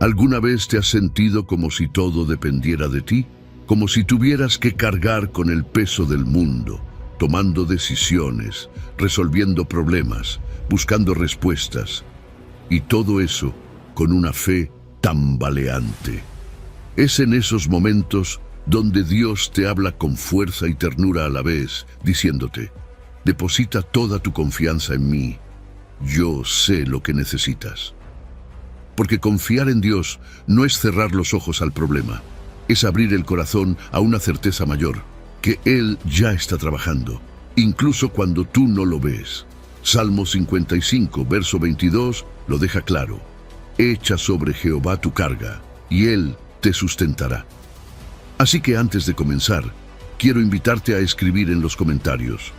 ¿Alguna vez te has sentido como si todo dependiera de ti? Como si tuvieras que cargar con el peso del mundo, tomando decisiones, resolviendo problemas, buscando respuestas. Y todo eso con una fe tambaleante. Es en esos momentos donde Dios te habla con fuerza y ternura a la vez, diciéndote: deposita toda tu confianza en mí. Yo sé lo que necesitas. Porque confiar en Dios no es cerrar los ojos al problema, es abrir el corazón a una certeza mayor, que Él ya está trabajando, incluso cuando tú no lo ves. Salmo 55, verso 22, lo deja claro: echa sobre Jehová tu carga, y Él te sustentará. Así que antes de comenzar, quiero invitarte a escribir en los comentarios: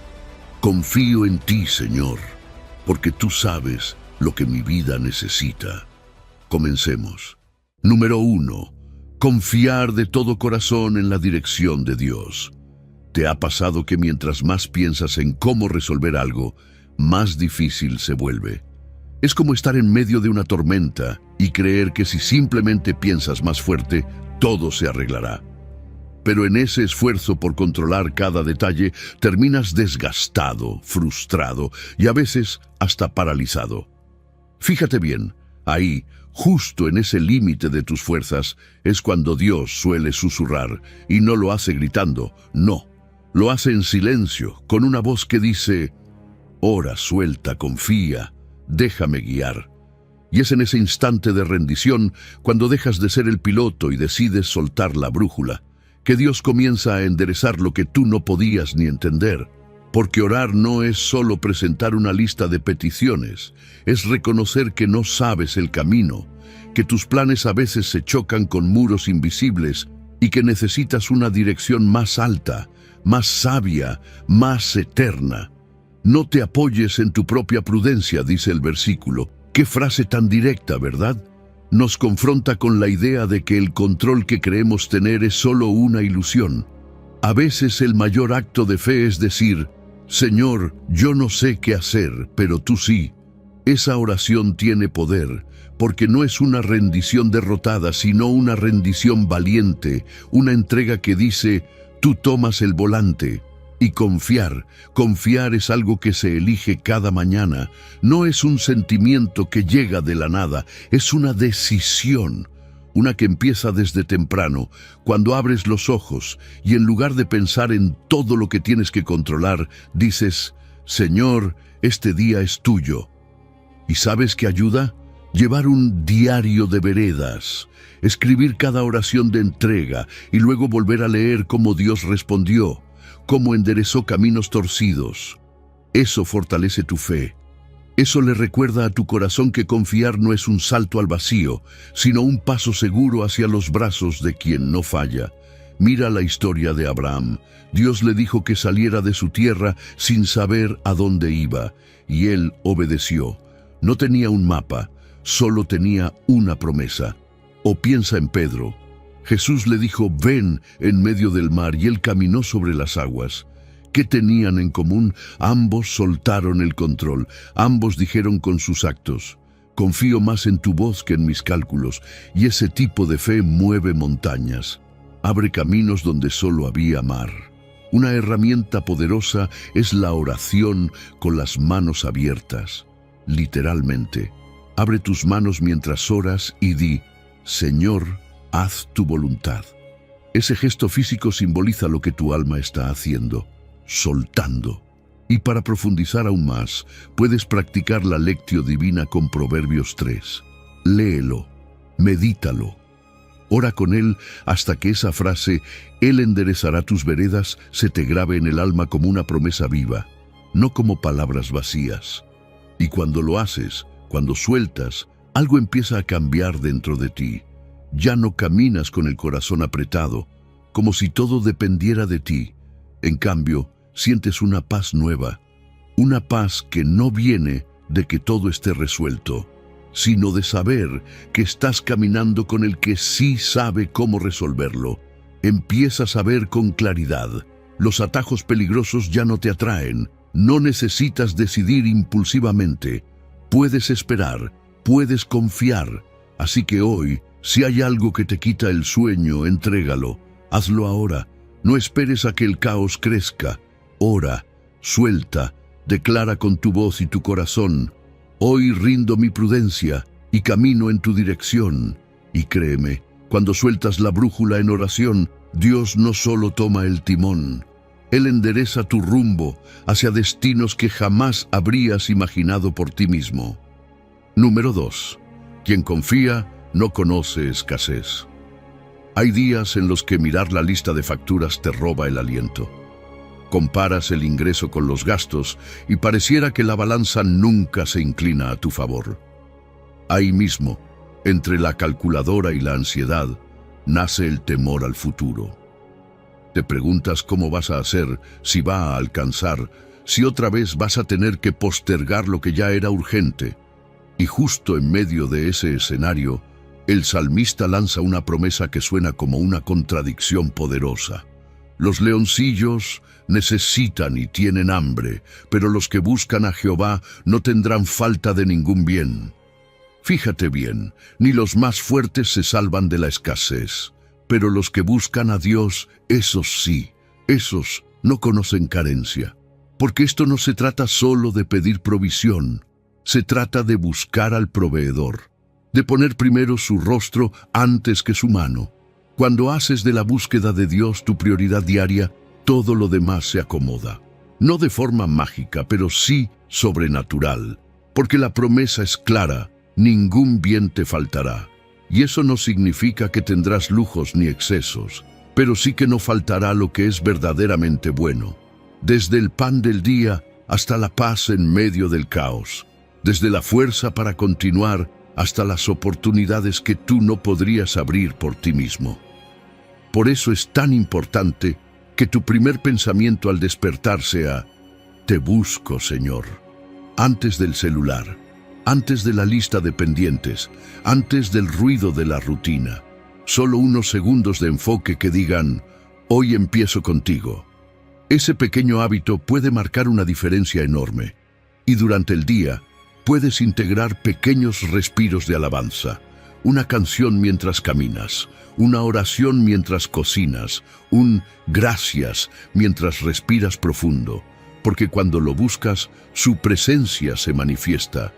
confío en ti, Señor, porque tú sabes lo que mi vida necesita. Comencemos. Número 1. Confiar de todo corazón en la dirección de Dios. ¿Te ha pasado que mientras más piensas en cómo resolver algo, más difícil se vuelve? Es como estar en medio de una tormenta y creer que si simplemente piensas más fuerte, todo se arreglará. Pero en ese esfuerzo por controlar cada detalle, terminas desgastado, frustrado y a veces hasta paralizado. Fíjate bien, ahí, justo en ese límite de tus fuerzas, es cuando Dios suele susurrar, y no lo hace gritando, no, lo hace en silencio, con una voz que dice: ora, suelta, confía, déjame guiar. Y es en ese instante de rendición, cuando dejas de ser el piloto y decides soltar la brújula, que Dios comienza a enderezar lo que tú no podías ni entender. Porque orar no es solo presentar una lista de peticiones, es reconocer que no sabes el camino, que tus planes a veces se chocan con muros invisibles y que necesitas una dirección más alta, más sabia, más eterna. No te apoyes en tu propia prudencia, dice el versículo. Qué frase tan directa, ¿verdad? Nos confronta con la idea de que el control que creemos tener es solo una ilusión. A veces el mayor acto de fe es decir: Señor, yo no sé qué hacer, pero tú sí. Esa oración tiene poder, porque no es una rendición derrotada, sino una rendición valiente, una entrega que dice: tú tomas el volante. Y confiar es algo que se elige cada mañana. No es un sentimiento que llega de la nada, es una decisión. Una que empieza desde temprano, cuando abres los ojos y en lugar de pensar en todo lo que tienes que controlar, dices: Señor, este día es tuyo. ¿Y sabes qué ayuda? Llevar un diario de veredas, escribir cada oración de entrega y luego volver a leer cómo Dios respondió, cómo enderezó caminos torcidos. Eso fortalece tu fe. Eso le recuerda a tu corazón que confiar no es un salto al vacío, sino un paso seguro hacia los brazos de quien no falla. Mira la historia de Abraham. Dios le dijo que saliera de su tierra sin saber a dónde iba, y él obedeció. No tenía un mapa, solo tenía una promesa. O piensa en Pedro. Jesús le dijo: ven en medio del mar, y él caminó sobre las aguas. ¿Qué tenían en común? Ambos soltaron el control. Ambos dijeron con sus actos: confío más en tu voz que en mis cálculos. Y ese tipo de fe mueve montañas. Abre caminos donde solo había mar. Una herramienta poderosa es la oración con las manos abiertas. Literalmente, abre tus manos mientras oras y di: Señor, haz tu voluntad. Ese gesto físico simboliza lo que tu alma está haciendo, soltando. Y para profundizar aún más, puedes practicar la lectio divina con Proverbios 3. Léelo, medítalo. Ora con él hasta que esa frase, Él enderezará tus veredas, se te grabe en el alma como una promesa viva, no como palabras vacías. Y cuando lo haces, cuando sueltas, algo empieza a cambiar dentro de ti. Ya no caminas con el corazón apretado, como si todo dependiera de ti. En cambio, sientes una paz nueva, una paz que no viene de que todo esté resuelto, sino de saber que estás caminando con el que sí sabe cómo resolverlo. Empiezas a ver con claridad. Los atajos peligrosos ya no te atraen. No necesitas decidir impulsivamente. Puedes esperar, puedes confiar. Así que hoy, Si hay algo que te quita el sueño, entrégalo. Hazlo ahora. No esperes a que el caos crezca. Ora, suelta, declara con tu voz y tu corazón: hoy rindo mi prudencia y camino en tu dirección. Y créeme, cuando sueltas la brújula en oración, Dios no solo toma el timón, Él endereza tu rumbo hacia destinos que jamás habrías imaginado por ti mismo. Número 2. Quien confía no conoce escasez. Hay días en los que mirar la lista de facturas te roba el aliento. Comparas el ingreso con los gastos y pareciera que la balanza nunca se inclina a tu favor. Ahí mismo, entre la calculadora y la ansiedad, nace el temor al futuro. Te preguntas cómo vas a hacer, si va a alcanzar, si otra vez vas a tener que postergar lo que ya era urgente. Y justo en medio de ese escenario, el salmista lanza una promesa que suena como una contradicción poderosa. Los leoncillos necesitan y tienen hambre, pero los que buscan a Jehová no tendrán falta de ningún bien. Fíjate bien, ni los más fuertes se salvan de la escasez, pero los que buscan a Dios, esos sí, esos no conocen carencia. Porque esto no se trata solo de pedir provisión, se trata de buscar al proveedor, de poner primero su rostro antes que su mano. Cuando haces de la búsqueda de Dios tu prioridad diaria, todo lo demás se acomoda. No de forma mágica, pero sí sobrenatural, porque la promesa es clara: ningún bien te faltará. Y eso no significa que tendrás lujos ni excesos, pero sí que no faltará lo que es verdaderamente bueno. Desde el pan del día hasta la paz en medio del caos. Desde la fuerza para continuar hasta las oportunidades que tú no podrías abrir por ti mismo. Por eso es tan importante que tu primer pensamiento al despertar sea: te busco, Señor. Antes del celular, antes de la lista de pendientes, antes del ruido de la rutina. Solo unos segundos de enfoque que digan: hoy empiezo contigo. Ese pequeño hábito puede marcar una diferencia enorme. Y durante el día, puedes integrar pequeños respiros de alabanza. Una canción mientras caminas, una oración mientras cocinas, un gracias mientras respiras profundo. Porque cuando lo buscas, su presencia se manifiesta.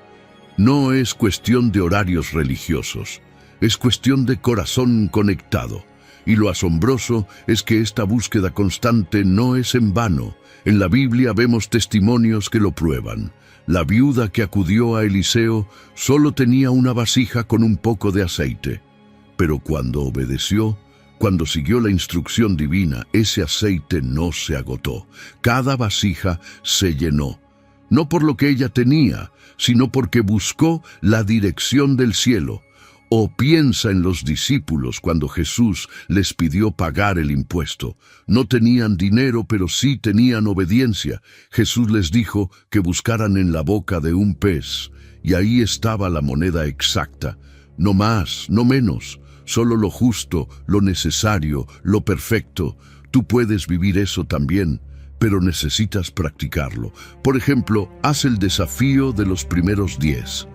No es cuestión de horarios religiosos, es cuestión de corazón conectado. Y lo asombroso es que esta búsqueda constante no es en vano. En la Biblia vemos testimonios que lo prueban. La viuda que acudió a Eliseo solo tenía una vasija con un poco de aceite. Pero cuando obedeció, cuando siguió la instrucción divina, ese aceite no se agotó. Cada vasija se llenó. No por lo que ella tenía, sino porque buscó la dirección del cielo. O piensa en los discípulos cuando Jesús les pidió pagar el impuesto. No tenían dinero, pero sí tenían obediencia. Jesús les dijo que buscaran en la boca de un pez, y ahí estaba la moneda exacta. No más, no menos, solo lo justo, lo necesario, lo perfecto. Tú puedes vivir eso también, pero necesitas practicarlo. Por ejemplo, haz el desafío de los primeros 10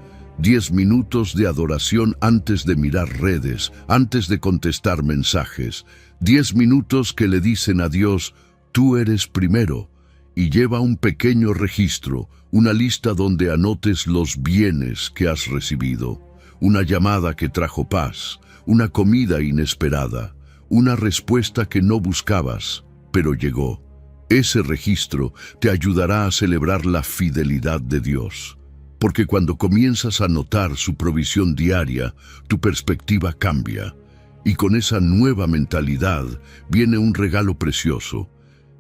minutos de adoración antes de mirar redes, antes de contestar mensajes. 10 minutos que le dicen a Dios: tú eres primero. Y lleva un pequeño registro, una lista donde anotes los bienes que has recibido. Una llamada que trajo paz, una comida inesperada, una respuesta que no buscabas, pero llegó. Ese registro te ayudará a celebrar la fidelidad de Dios. Porque cuando comienzas a notar su provisión diaria, tu perspectiva cambia. Y con esa nueva mentalidad viene un regalo precioso.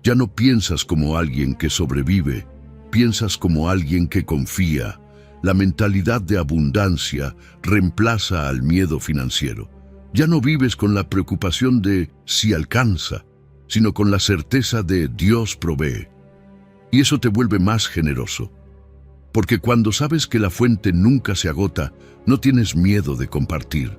Ya no piensas como alguien que sobrevive, piensas como alguien que confía. La mentalidad de abundancia reemplaza al miedo financiero. Ya no vives con la preocupación de si alcanza, sino con la certeza de Dios provee. Y eso te vuelve más generoso. Porque cuando sabes que la fuente nunca se agota, no tienes miedo de compartir.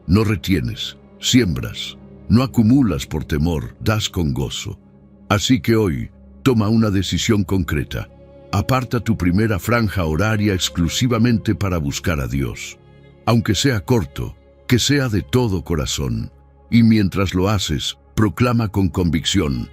No retienes, siembras, no acumulas por temor, das con gozo. Así que hoy, toma una decisión concreta. Aparta tu primera franja horaria exclusivamente para buscar a Dios. Aunque sea corto, que sea de todo corazón. Y mientras lo haces, proclama con convicción: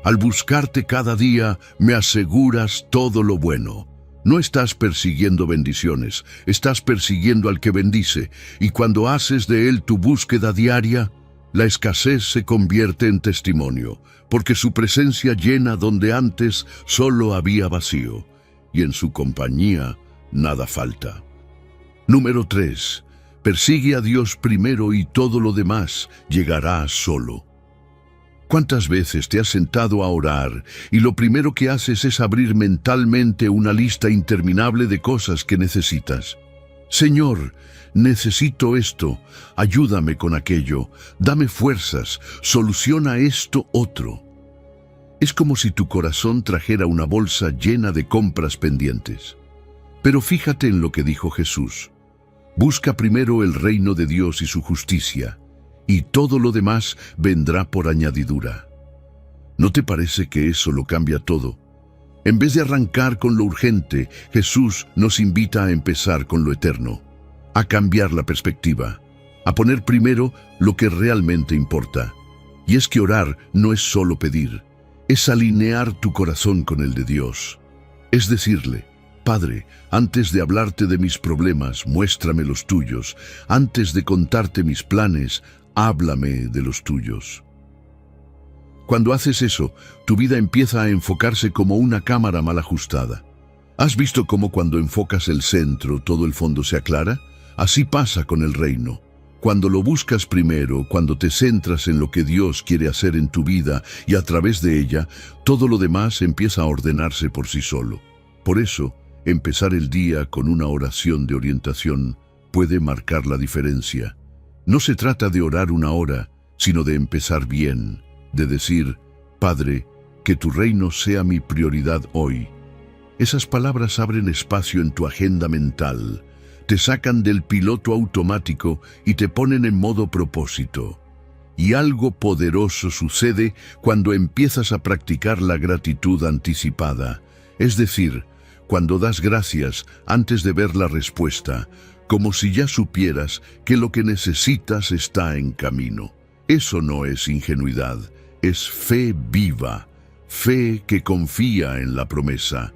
al buscarte cada día, me aseguras todo lo bueno. No estás persiguiendo bendiciones, estás persiguiendo al que bendice, y cuando haces de él tu búsqueda diaria, la escasez se convierte en testimonio, porque su presencia llena donde antes solo había vacío, y en su compañía nada falta. Número 3. Persigue a Dios primero y todo lo demás llegará solo. ¿Cuántas veces te has sentado a orar y lo primero que haces es abrir mentalmente una lista interminable de cosas que necesitas? Señor, necesito esto, ayúdame con aquello, dame fuerzas, soluciona esto otro. Es como si tu corazón trajera una bolsa llena de compras pendientes. Pero fíjate en lo que dijo Jesús: busca primero el reino de Dios y su justicia, y todo lo demás vendrá por añadidura. ¿No te parece que eso lo cambia todo? En vez de arrancar con lo urgente, Jesús nos invita a empezar con lo eterno, a cambiar la perspectiva, a poner primero lo que realmente importa. Y es que orar no es solo pedir, es alinear tu corazón con el de Dios. Es decirle: Padre, antes de hablarte de mis problemas, muéstrame los tuyos. Antes de contarte mis planes, háblame de los tuyos. Cuando haces eso, tu vida empieza a enfocarse como una cámara mal ajustada. ¿Has visto cómo cuando enfocas el centro, todo el fondo se aclara? Así pasa con el reino. Cuando lo buscas primero, cuando te centras en lo que Dios quiere hacer en tu vida y a través de ella, todo lo demás empieza a ordenarse por sí solo. Por eso, empezar el día con una oración de orientación puede marcar la diferencia. No se trata de orar una hora, sino de empezar bien, de decir: Padre, que tu reino sea mi prioridad hoy. Esas palabras abren espacio en tu agenda mental, te sacan del piloto automático y te ponen en modo propósito. Y algo poderoso sucede cuando empiezas a practicar la gratitud anticipada, es decir, cuando das gracias antes de ver la respuesta, como si ya supieras que lo que necesitas está en camino. Eso no es ingenuidad, es fe viva, fe que confía en la promesa.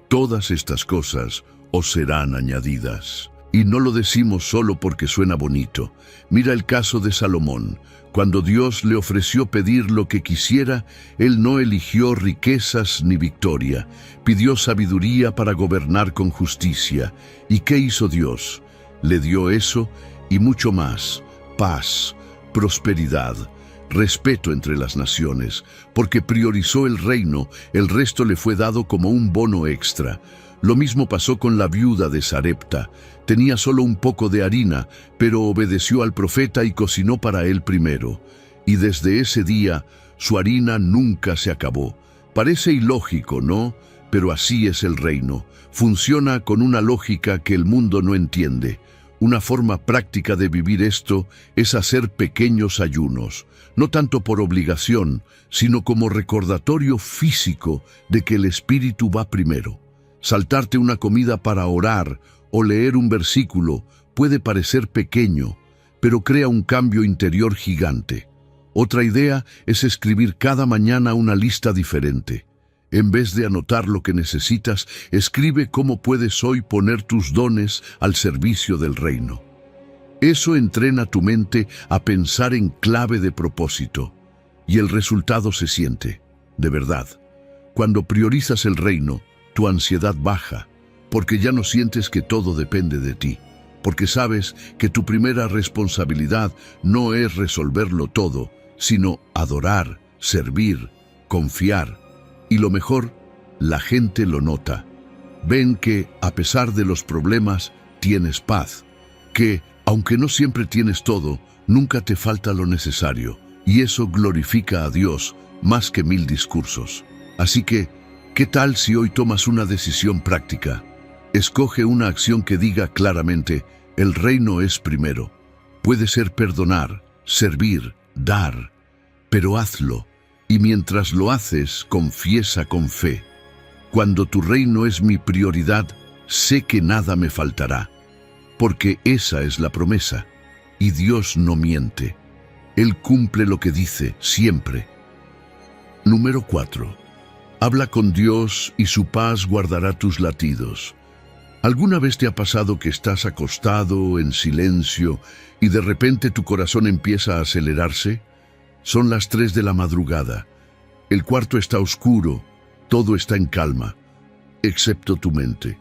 Todas estas cosas os serán añadidas. Y no lo decimos solo porque suena bonito. Mira el caso de Salomón. Cuando Dios le ofreció pedir lo que quisiera, él no eligió riquezas ni victoria. Pidió sabiduría para gobernar con justicia. ¿Y qué hizo Dios? Le dio eso y mucho más: paz, prosperidad, respeto entre las naciones. Porque priorizó el reino, el resto le fue dado como un bono extra. Lo mismo pasó con la viuda de Sarepta. Tenía solo un poco de harina, pero obedeció al profeta y cocinó para él primero. Y desde ese día, su harina nunca se acabó. Parece ilógico, ¿no? Pero así es el reino. Funciona con una lógica que el mundo no entiende. Una forma práctica de vivir esto es hacer pequeños ayunos, no tanto por obligación, sino como recordatorio físico de que el espíritu va primero. Saltarte una comida para orar o leer un versículo puede parecer pequeño, pero crea un cambio interior gigante. Otra idea es escribir cada mañana una lista diferente. En vez de anotar lo que necesitas, escribe cómo puedes hoy poner tus dones al servicio del reino. Eso entrena tu mente a pensar en clave de propósito, y el resultado se siente, de verdad. Cuando priorizas el reino, tu ansiedad baja, porque ya no sientes que todo depende de ti, porque sabes que tu primera responsabilidad no es resolverlo todo, sino adorar, servir, confiar. Y lo mejor, la gente lo nota. Ven que, a pesar de los problemas, tienes paz, que, aunque no siempre tienes todo, nunca te falta lo necesario, y eso glorifica a Dios más que 1000 discursos. Así que, ¿qué tal si hoy tomas una decisión práctica? Escoge una acción que diga claramente: el reino es primero. Puede ser perdonar, servir, dar, pero hazlo. Y mientras lo haces, confiesa con fe: cuando tu reino es mi prioridad, sé que nada me faltará. Porque esa es la promesa. Y Dios no miente. Él cumple lo que dice, siempre. Número 4. Habla con Dios y su paz guardará tus latidos. ¿Alguna vez te ha pasado que estás acostado, en silencio, y de repente tu corazón empieza a acelerarse? Son las 3 de la madrugada. El cuarto está oscuro, todo está en calma, excepto tu mente.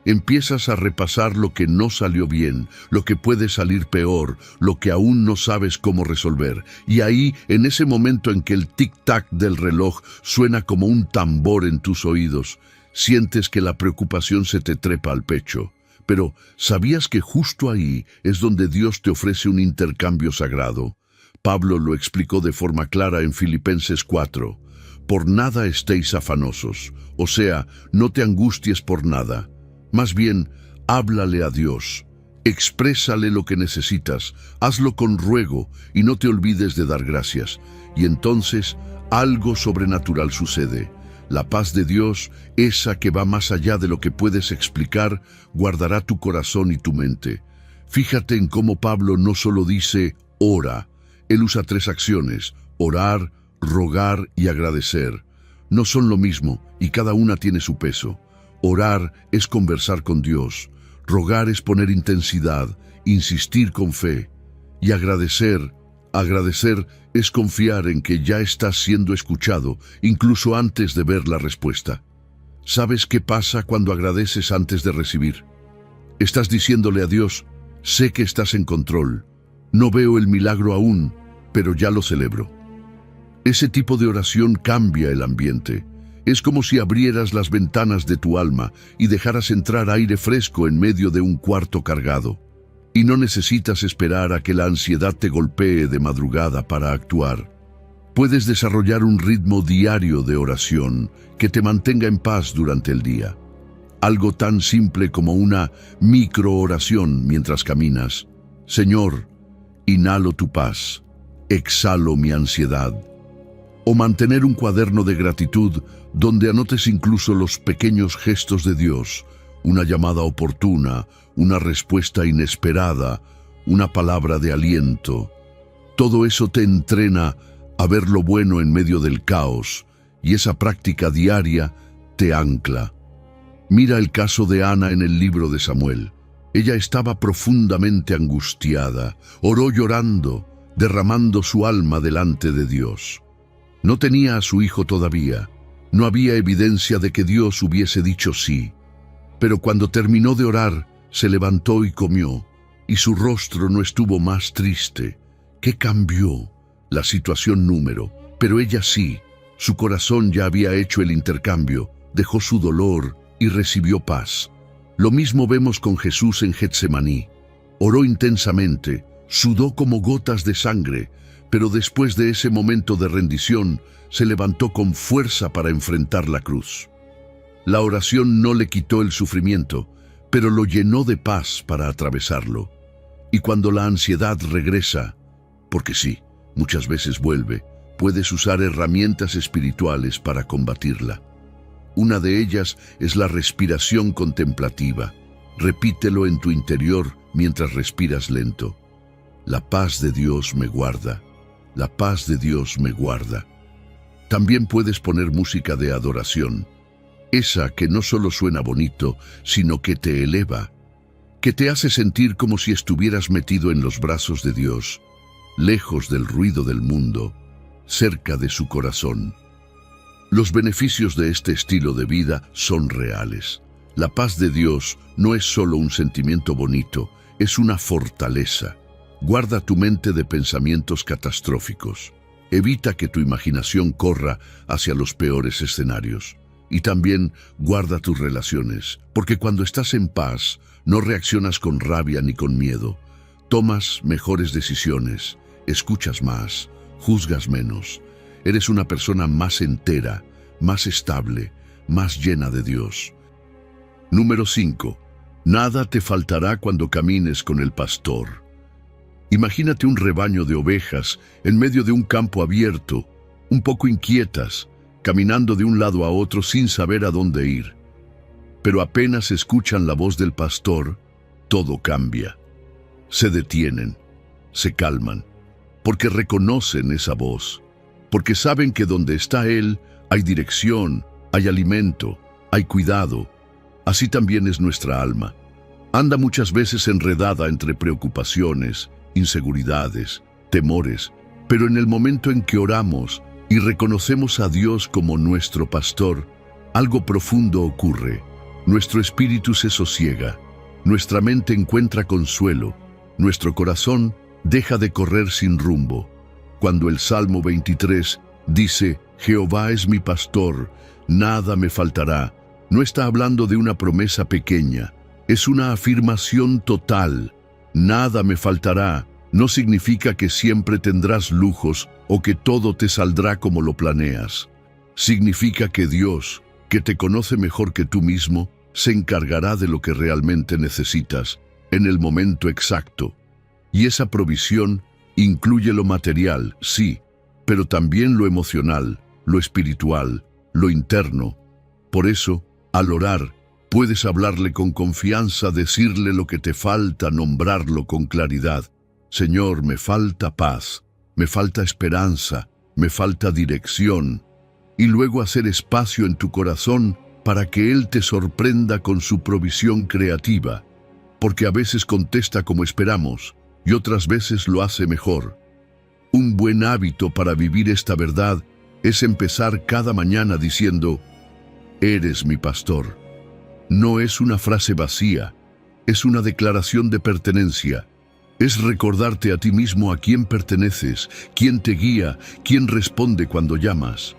Empiezas a repasar lo que no salió bien, lo que puede salir peor, lo que aún no sabes cómo resolver. Y ahí, en ese momento en que el tic-tac del reloj suena como un tambor en tus oídos, sientes que la preocupación se te trepa al pecho. Pero, ¿sabías que justo ahí es donde Dios te ofrece un intercambio sagrado? Pablo lo explicó de forma clara en Filipenses 4. Por nada estéis afanosos, o sea, no te angusties por nada. Más bien, háblale a Dios, exprésale lo que necesitas, hazlo con ruego y no te olvides de dar gracias. Y entonces, algo sobrenatural sucede. La paz de Dios, esa que va más allá de lo que puedes explicar, guardará tu corazón y tu mente. Fíjate en cómo Pablo no solo dice, ora. Él usa 3 acciones, orar, rogar y agradecer. No son lo mismo y cada una tiene su peso. Orar es conversar con Dios, rogar es poner intensidad, insistir con fe, y agradecer es confiar en que ya estás siendo escuchado, incluso antes de ver la respuesta. ¿Sabes qué pasa cuando agradeces antes de recibir? Estás diciéndole a Dios, sé que estás en control, no veo el milagro aún, pero ya lo celebro. Ese tipo de oración cambia el ambiente. Es como si abrieras las ventanas de tu alma y dejaras entrar aire fresco en medio de un cuarto cargado. Y no necesitas esperar a que la ansiedad te golpee de madrugada para actuar. Puedes desarrollar un ritmo diario de oración que te mantenga en paz durante el día. Algo tan simple como una microoración mientras caminas. Señor, inhalo tu paz, exhalo mi ansiedad. O mantener un cuaderno de gratitud donde anotes incluso los pequeños gestos de Dios, una llamada oportuna, una respuesta inesperada, una palabra de aliento. Todo eso te entrena a ver lo bueno en medio del caos, y esa práctica diaria te ancla. Mira el caso de Ana en el libro de Samuel. Ella estaba profundamente angustiada, oró llorando, derramando su alma delante de Dios. No tenía a su hijo todavía, no había evidencia de que Dios hubiese dicho sí. Pero cuando terminó de orar, se levantó y comió, y su rostro no estuvo más triste. ¿Qué cambió? La situación número, pero ella sí. Su corazón ya había hecho el intercambio, dejó su dolor y recibió paz. Lo mismo vemos con Jesús en Getsemaní. Oró intensamente, sudó como gotas de sangre, pero después de ese momento de rendición, se levantó con fuerza para enfrentar la cruz. La oración no le quitó el sufrimiento, pero lo llenó de paz para atravesarlo. Y cuando la ansiedad regresa, porque sí, muchas veces vuelve, puedes usar herramientas espirituales para combatirla. Una de ellas es la respiración contemplativa. Repítelo en tu interior mientras respiras lento. La paz de Dios me guarda. La paz de Dios me guarda. También puedes poner música de adoración, esa que no solo suena bonito, sino que te eleva, que te hace sentir como si estuvieras metido en los brazos de Dios, lejos del ruido del mundo, cerca de su corazón. Los beneficios de este estilo de vida son reales. La paz de Dios no es solo un sentimiento bonito, es una fortaleza. Guarda tu mente de pensamientos catastróficos. Evita que tu imaginación corra hacia los peores escenarios. Y también guarda tus relaciones, porque cuando estás en paz, no reaccionas con rabia ni con miedo. Tomas mejores decisiones, escuchas más, juzgas menos. Eres una persona más entera, más estable, más llena de Dios. Número 5. Nada te faltará cuando camines con el pastor. Imagínate un rebaño de ovejas en medio de un campo abierto, un poco inquietas, caminando de un lado a otro sin saber a dónde ir. Pero apenas escuchan la voz del pastor, todo cambia. Se detienen, se calman, porque reconocen esa voz, porque saben que donde está Él hay dirección, hay alimento, hay cuidado. Así también es nuestra alma. Anda muchas veces enredada entre preocupaciones, inseguridades, temores, pero en el momento en que oramos y reconocemos a Dios como nuestro pastor, algo profundo ocurre. Nuestro espíritu se sosiega, nuestra mente encuentra consuelo, nuestro corazón deja de correr sin rumbo. Cuando el Salmo 23 dice, Jehová es mi pastor, nada me faltará, no está hablando de una promesa pequeña, es una afirmación total. Nada me faltará no significa que siempre tendrás lujos o que todo te saldrá como lo planeas. Significa que Dios, que te conoce mejor que tú mismo, se encargará de lo que realmente necesitas en el momento exacto. Y esa provisión incluye lo material, sí, pero también lo emocional, lo espiritual, lo interno. Por eso, al orar, puedes hablarle con confianza, decirle lo que te falta, nombrarlo con claridad. Señor, me falta paz, me falta esperanza, me falta dirección. Y luego hacer espacio en tu corazón para que Él te sorprenda con su provisión creativa, porque a veces contesta como esperamos y otras veces lo hace mejor. Un buen hábito para vivir esta verdad es empezar cada mañana diciendo, eres mi pastor. No es una frase vacía, es una declaración de pertenencia. Es recordarte a ti mismo a quién perteneces, quién te guía, quién responde cuando llamas.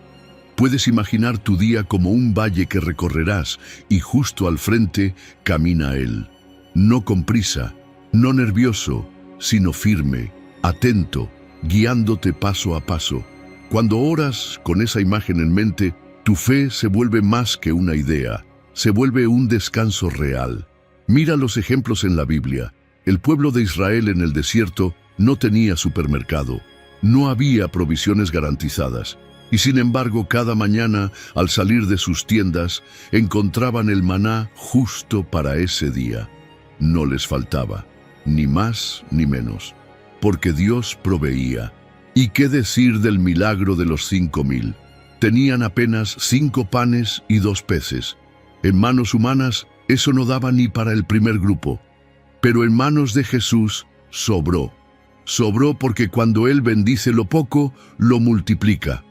Puedes imaginar tu día como un valle que recorrerás y justo al frente camina Él. No con prisa, no nervioso, sino firme, atento, guiándote paso a paso. Cuando oras con esa imagen en mente, tu fe se vuelve más que una idea, se vuelve un descanso real. Mira los ejemplos en la Biblia. El pueblo de Israel en el desierto no tenía supermercado, no había provisiones garantizadas, y sin embargo cada mañana, al salir de sus tiendas, encontraban el maná justo para ese día. No les faltaba, ni más ni menos, porque Dios proveía. ¿Y qué decir del milagro de los 5,000? Tenían apenas 5 panes y 2 peces. En manos humanas, eso no daba ni para el primer grupo. Pero en manos de Jesús sobró. Sobró porque cuando Él bendice lo poco, lo multiplica.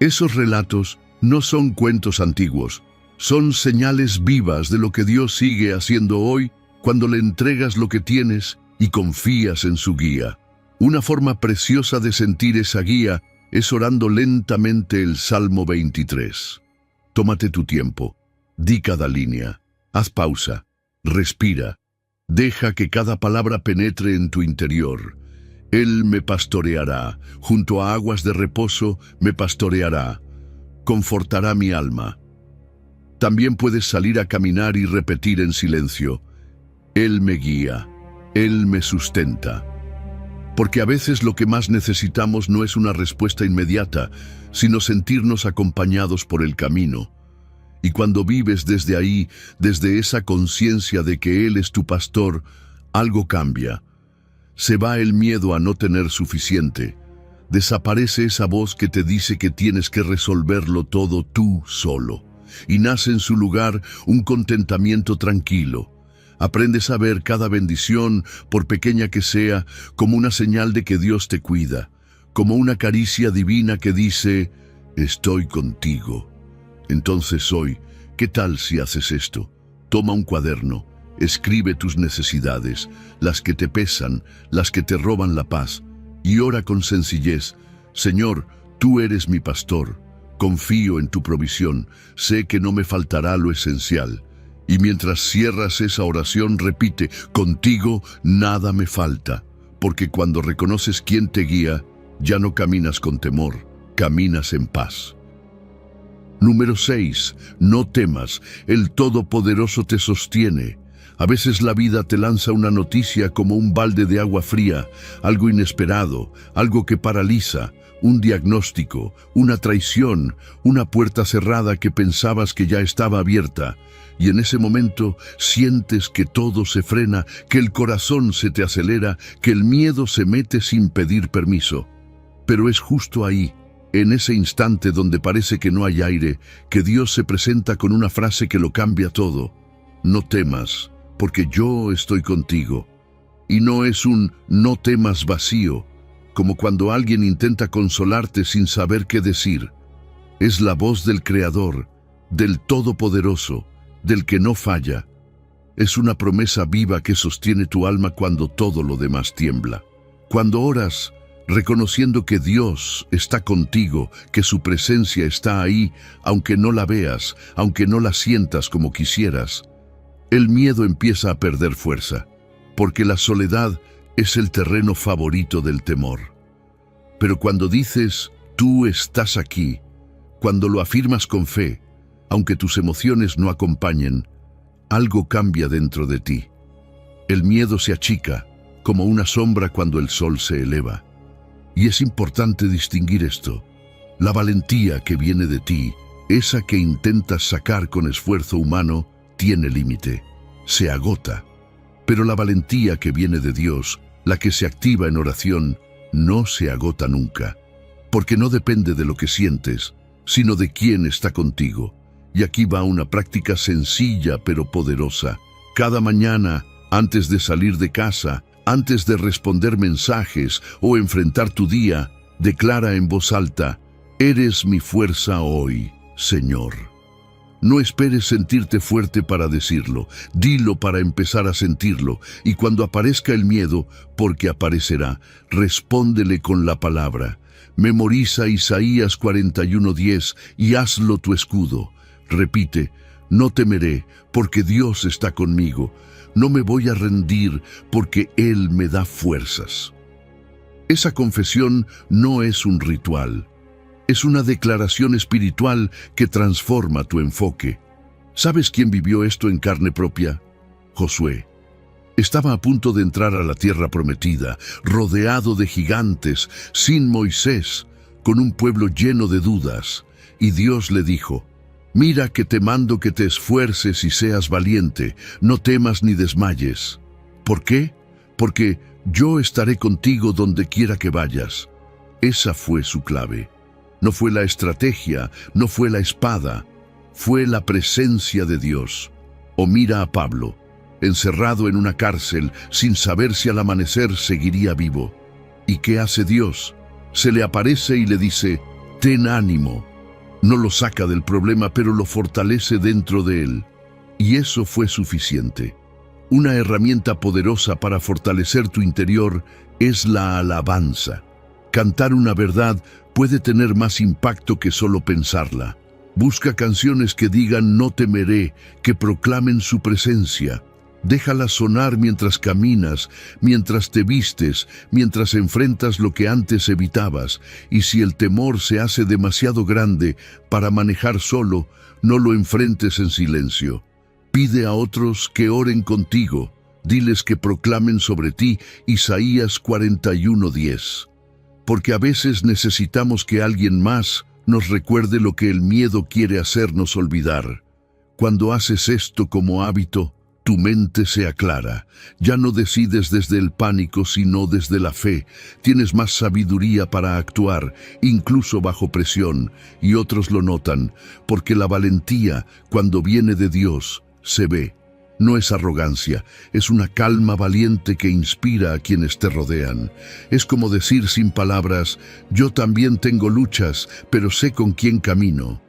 Esos relatos no son cuentos antiguos, son señales vivas de lo que Dios sigue haciendo hoy cuando le entregas lo que tienes y confías en su guía. Una forma preciosa de sentir esa guía es orando lentamente el Salmo 23. Tómate tu tiempo, di cada línea, haz pausa, respira. Deja que cada palabra penetre en tu interior. Él me pastoreará, junto a aguas de reposo me pastoreará, confortará mi alma. También puedes salir a caminar y repetir en silencio, Él me guía, Él me sustenta. Porque a veces lo que más necesitamos no es una respuesta inmediata, sino sentirnos acompañados por el camino. Y cuando vives desde ahí, desde esa conciencia de que Él es tu pastor, algo cambia. Se va el miedo a no tener suficiente. Desaparece esa voz que te dice que tienes que resolverlo todo tú solo. Y nace en su lugar un contentamiento tranquilo. Aprendes a ver cada bendición, por pequeña que sea, como una señal de que Dios te cuida, como una caricia divina que dice, estoy contigo. Entonces hoy, ¿qué tal si haces esto? Toma un cuaderno, escribe tus necesidades, las que te pesan, las que te roban la paz, y ora con sencillez. Señor, tú eres mi pastor, confío en tu provisión, sé que no me faltará lo esencial. Y mientras cierras esa oración, repite, contigo nada me falta, porque cuando reconoces quién te guía, ya no caminas con temor, caminas en paz. Número 6. No temas, el Todopoderoso te sostiene. A veces la vida te lanza una noticia como un balde de agua fría, algo inesperado, algo que paraliza, un diagnóstico, una traición, una puerta cerrada que pensabas que ya estaba abierta. Y en ese momento sientes que todo se frena, que el corazón se te acelera, que el miedo se mete sin pedir permiso. Pero es justo ahí, en ese instante donde parece que no hay aire, que Dios se presenta con una frase que lo cambia todo. No temas, porque yo estoy contigo. Y no es un no temas vacío, como cuando alguien intenta consolarte sin saber qué decir. Es la voz del Creador, del Todopoderoso, del que no falla. Es una promesa viva que sostiene tu alma cuando todo lo demás tiembla. Cuando oras, reconociendo que Dios está contigo, que su presencia está ahí, aunque no la veas, aunque no la sientas como quisieras, el miedo empieza a perder fuerza, porque la soledad es el terreno favorito del temor. Pero cuando dices, tú estás aquí, cuando lo afirmas con fe, aunque tus emociones no acompañen, algo cambia dentro de ti. El miedo se achica, como una sombra cuando el sol se eleva. Y es importante distinguir esto. La valentía que viene de ti, esa que intentas sacar con esfuerzo humano, tiene límite, se agota. Pero la valentía que viene de Dios, la que se activa en oración, no se agota nunca, porque no depende de lo que sientes, sino de quién está contigo. Y aquí va una práctica sencilla pero poderosa. Cada mañana, antes de salir de casa, antes de responder mensajes o enfrentar tu día, declara en voz alta, eres mi fuerza hoy, Señor. No esperes sentirte fuerte para decirlo, dilo para empezar a sentirlo, y cuando aparezca el miedo, porque aparecerá, respóndele con la palabra. Memoriza Isaías 41:10 y hazlo tu escudo. Repite, no temeré, porque Dios está conmigo. No me voy a rendir, porque Él me da fuerzas. Esa confesión no es un ritual. Es una declaración espiritual que transforma tu enfoque. ¿Sabes quién vivió esto en carne propia? Josué. Estaba a punto de entrar a la tierra prometida, rodeado de gigantes, sin Moisés, con un pueblo lleno de dudas. Y Dios le dijo, mira que te mando que te esfuerces y seas valiente, no temas ni desmayes. ¿Por qué? Porque yo estaré contigo donde quiera que vayas. Esa fue su clave. No fue la estrategia, no fue la espada, fue la presencia de Dios. O mira a Pablo, encerrado en una cárcel, sin saber si al amanecer seguiría vivo. ¿Y qué hace Dios? Se le aparece y le dice, ten ánimo. No lo saca del problema, pero lo fortalece dentro de él. Y eso fue suficiente. Una herramienta poderosa para fortalecer tu interior es la alabanza. Cantar una verdad puede tener más impacto que solo pensarla. Busca canciones que digan no temeré, que proclamen su presencia. Déjalas sonar mientras caminas, mientras te vistes, mientras enfrentas lo que antes evitabas. Y si el temor se hace demasiado grande para manejar solo, no lo enfrentes en silencio. Pide a otros que oren contigo. Diles que proclamen sobre ti Isaías 41:10. Porque a veces necesitamos que alguien más nos recuerde lo que el miedo quiere hacernos olvidar. Cuando haces esto como hábito, tu mente se aclara. Ya no decides desde el pánico, sino desde la fe. Tienes más sabiduría para actuar, incluso bajo presión, y otros lo notan, porque la valentía, cuando viene de Dios, se ve. No es arrogancia, es una calma valiente que inspira a quienes te rodean. Es como decir sin palabras, yo también tengo luchas, pero sé con quién camino.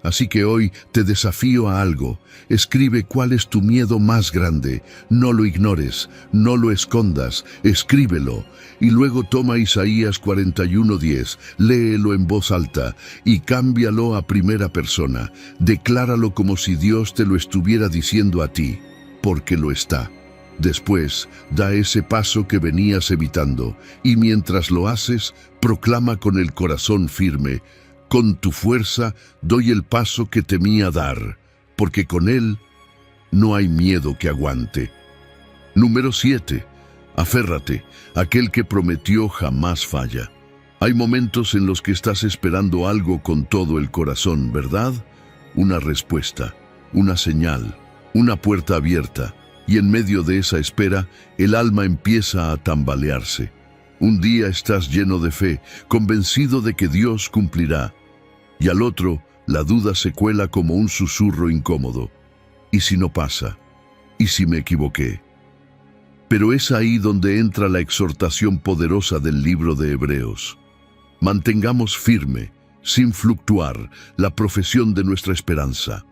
Así que hoy te desafío a algo. Escribe cuál es tu miedo más grande. No lo ignores, no lo escondas, escríbelo. Y luego toma Isaías 41:10, léelo en voz alta y cámbialo a primera persona. Decláralo como si Dios te lo estuviera diciendo a ti, porque lo está. Después, da ese paso que venías evitando, y mientras lo haces, proclama con el corazón firme, con tu fuerza doy el paso que temía dar, porque con él no hay miedo que aguante. Número 7. Aférrate. Aquel que prometió jamás falla. Hay momentos en los que estás esperando algo con todo el corazón, ¿verdad? Una respuesta, una señal, una puerta abierta, y en medio de esa espera, el alma empieza a tambalearse. Un día estás lleno de fe, convencido de que Dios cumplirá, y al otro, la duda se cuela como un susurro incómodo. ¿Y si no pasa? ¿Y si me equivoqué? Pero es ahí donde entra la exhortación poderosa del libro de Hebreos. Mantengamos firme, sin fluctuar, la profesión de nuestra esperanza.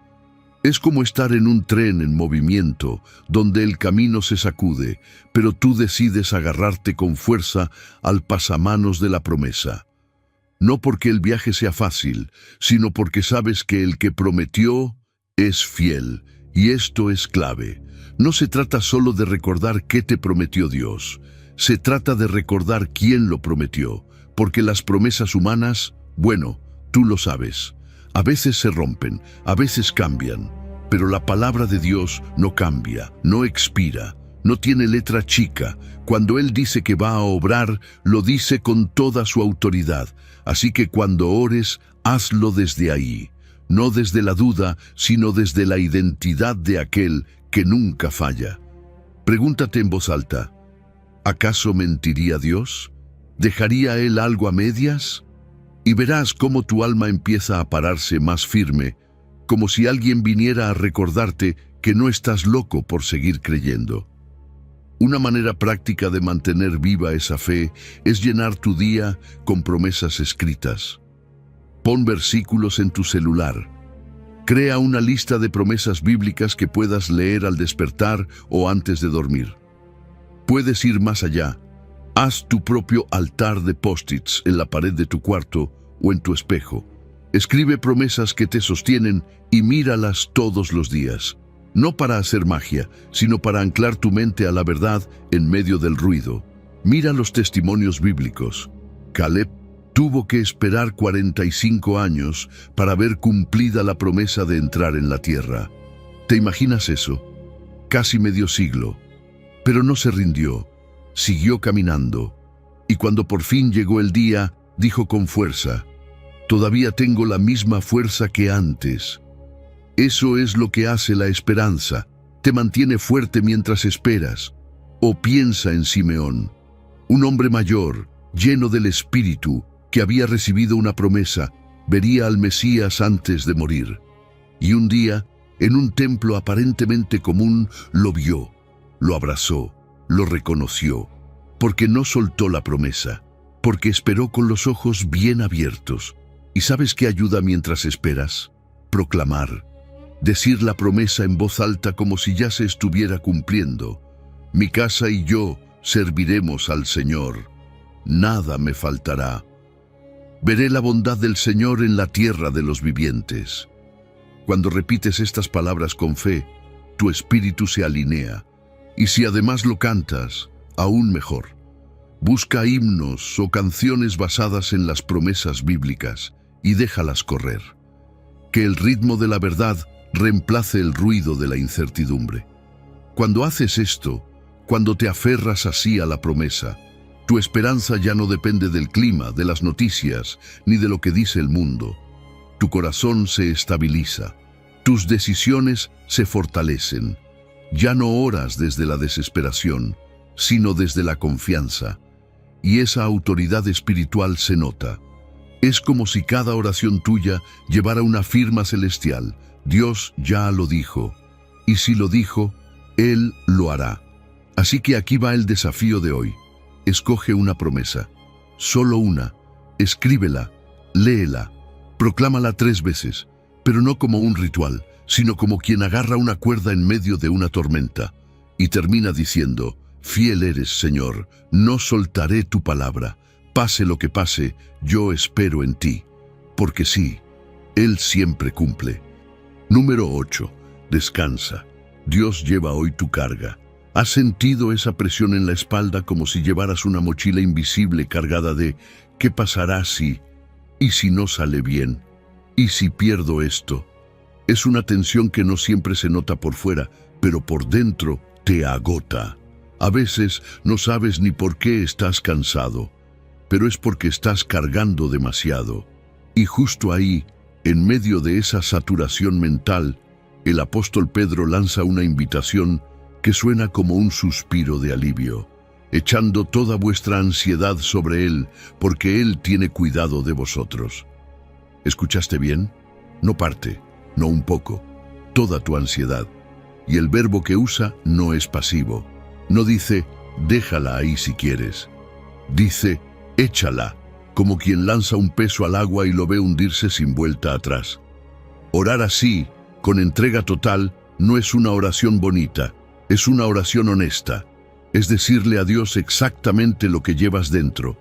Es como estar en un tren en movimiento, donde el camino se sacude, pero tú decides agarrarte con fuerza al pasamanos de la promesa. No porque el viaje sea fácil, sino porque sabes que el que prometió es fiel, y esto es clave. No se trata solo de recordar qué te prometió Dios, se trata de recordar quién lo prometió, porque las promesas humanas, bueno, tú lo sabes, a veces se rompen, a veces cambian, pero la palabra de Dios no cambia, no expira, no tiene letra chica. Cuando Él dice que va a obrar, lo dice con toda su autoridad, así que cuando ores, hazlo desde ahí, no desde la duda, sino desde la identidad de aquel que nunca falla. Pregúntate en voz alta, ¿acaso mentiría Dios? ¿Dejaría Él algo a medias? Y verás cómo tu alma empieza a pararse más firme, como si alguien viniera a recordarte que no estás loco por seguir creyendo. Una manera práctica de mantener viva esa fe es llenar tu día con promesas escritas. Pon versículos en tu celular. Crea una lista de promesas bíblicas que puedas leer al despertar o antes de dormir. Puedes ir más allá. Haz tu propio altar de post-its en la pared de tu cuarto o en tu espejo. Escribe promesas que te sostienen y míralas todos los días. No para hacer magia, sino para anclar tu mente a la verdad en medio del ruido. Mira los testimonios bíblicos. Caleb tuvo que esperar 45 años para ver cumplida la promesa de entrar en la tierra. ¿Te imaginas eso? Casi medio siglo. Pero no se rindió. Siguió caminando. Y cuando por fin llegó el día, dijo con fuerza, «Todavía tengo la misma fuerza que antes». Eso es lo que hace la esperanza. Te mantiene fuerte mientras esperas. O piensa en Simeón, un hombre mayor, lleno del Espíritu, que había recibido una promesa, vería al Mesías antes de morir. Y un día, en un templo aparentemente común, lo vio, lo abrazó, lo reconoció, porque no soltó la promesa, porque esperó con los ojos bien abiertos. ¿Y sabes qué ayuda mientras esperas? Proclamar. Decir la promesa en voz alta como si ya se estuviera cumpliendo. Mi casa y yo serviremos al Señor. Nada me faltará. Veré la bondad del Señor en la tierra de los vivientes. Cuando repites estas palabras con fe, tu espíritu se alinea. Y si además lo cantas, aún mejor. Busca himnos o canciones basadas en las promesas bíblicas y déjalas correr. Que el ritmo de la verdad reemplace el ruido de la incertidumbre. Cuando haces esto, cuando te aferras así a la promesa, tu esperanza ya no depende del clima, de las noticias, ni de lo que dice el mundo. Tu corazón se estabiliza, tus decisiones se fortalecen. Ya no oras desde la desesperación, sino desde la confianza. Y esa autoridad espiritual se nota. Es como si cada oración tuya llevara una firma celestial. Dios ya lo dijo, y si lo dijo, Él lo hará. Así que aquí va el desafío de hoy. Escoge una promesa, solo una, escríbela, léela, proclámala 3 veces, pero no como un ritual, sino como quien agarra una cuerda en medio de una tormenta, y termina diciendo, fiel eres, Señor, no soltaré tu palabra, pase lo que pase, yo espero en ti, porque sí, Él siempre cumple. Número 8. Descansa. Dios lleva hoy tu carga. ¿Has sentido esa presión en la espalda como si llevaras una mochila invisible cargada de ¿qué pasará si? ¿Y si no sale bien? ¿Y si pierdo esto? Es una tensión que no siempre se nota por fuera, pero por dentro te agota. A veces no sabes ni por qué estás cansado, pero es porque estás cargando demasiado. Y justo ahí, en medio de esa saturación mental, el apóstol Pedro lanza una invitación que suena como un suspiro de alivio, echando toda vuestra ansiedad sobre Él, porque Él tiene cuidado de vosotros. ¿Escuchaste bien? No parte, no un poco, toda tu ansiedad. Y el verbo que usa no es pasivo. No dice, déjala ahí si quieres. Dice, échala, como quien lanza un peso al agua y lo ve hundirse sin vuelta atrás. Orar así, con entrega total, no es una oración bonita, es una oración honesta. Es decirle a Dios exactamente lo que llevas dentro,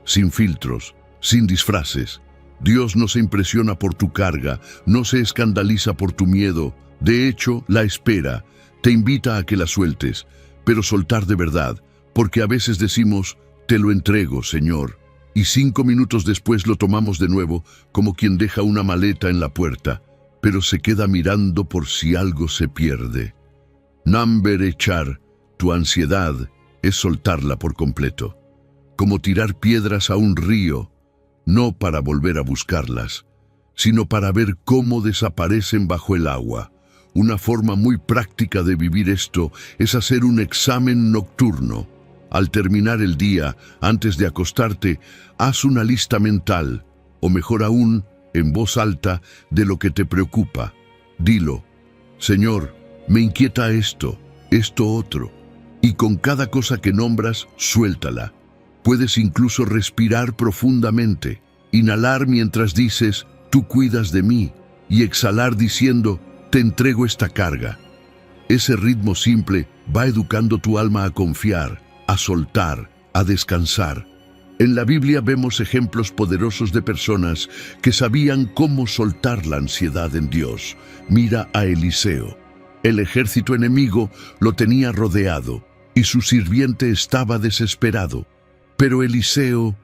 sin filtros, sin disfraces. Dios no se impresiona por tu carga, no se escandaliza por tu miedo. De hecho, la espera, te invita a que la sueltes, pero soltar de verdad, porque a veces decimos, te lo entrego, Señor, y 5 minutos después lo tomamos de nuevo, como quien deja una maleta en la puerta, pero se queda mirando por si algo se pierde. Namber echar, tu ansiedad, es soltarla por completo, como tirar piedras a un río, no para volver a buscarlas, sino para ver cómo desaparecen bajo el agua. Una forma muy práctica de vivir esto es hacer un examen nocturno. Al terminar el día, antes de acostarte, haz una lista mental, o mejor aún, en voz alta, de lo que te preocupa. Dilo, Señor, me inquieta esto otro. Y con cada cosa que nombras, suéltala. Puedes incluso respirar profundamente, inhalar mientras dices, tú cuidas de mí, y exhalar diciendo, te entrego esta carga. Ese ritmo simple va educando tu alma a confiar, a soltar, a descansar. En la Biblia vemos ejemplos poderosos de personas que sabían cómo soltar la ansiedad en Dios. Mira a Eliseo. El ejército enemigo lo tenía rodeado y su sirviente estaba desesperado. Pero Eliseo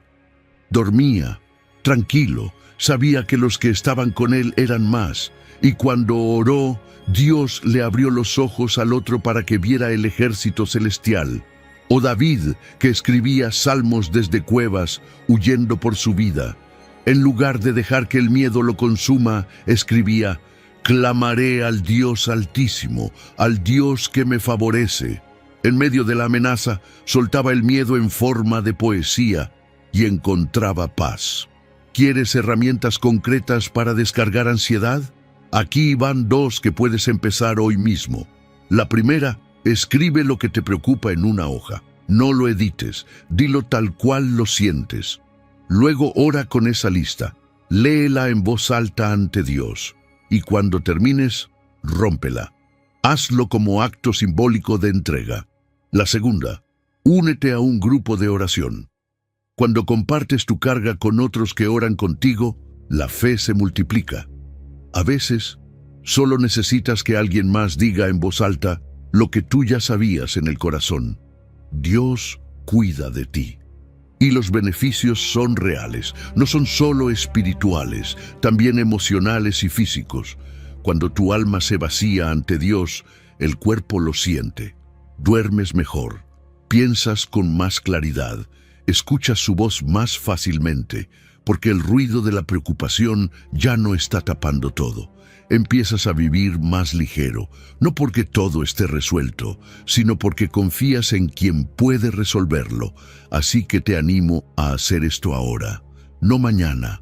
dormía, tranquilo, sabía que los que estaban con él eran más. Y cuando oró, Dios le abrió los ojos al otro para que viera el ejército celestial. O David, que escribía salmos desde cuevas, huyendo por su vida. En lugar de dejar que el miedo lo consuma, escribía, clamaré al Dios Altísimo, al Dios que me favorece. En medio de la amenaza, soltaba el miedo en forma de poesía y encontraba paz. ¿Quieres herramientas concretas para descargar ansiedad? Aquí van 2 que puedes empezar hoy mismo. La primera, escribe lo que te preocupa en una hoja. No lo edites, dilo tal cual lo sientes. Luego ora con esa lista. Léela en voz alta ante Dios. Y cuando termines, rómpela. Hazlo como acto simbólico de entrega. La segunda, únete a un grupo de oración. Cuando compartes tu carga con otros que oran contigo, la fe se multiplica. A veces, solo necesitas que alguien más diga en voz alta lo que tú ya sabías en el corazón. Dios cuida de ti. Y los beneficios son reales, no son solo espirituales, también emocionales y físicos. Cuando tu alma se vacía ante Dios, el cuerpo lo siente. Duermes mejor, piensas con más claridad, escuchas su voz más fácilmente, porque el ruido de la preocupación ya no está tapando todo. Empiezas a vivir más ligero, no porque todo esté resuelto, sino porque confías en quien puede resolverlo. Así que te animo a hacer esto ahora, no mañana,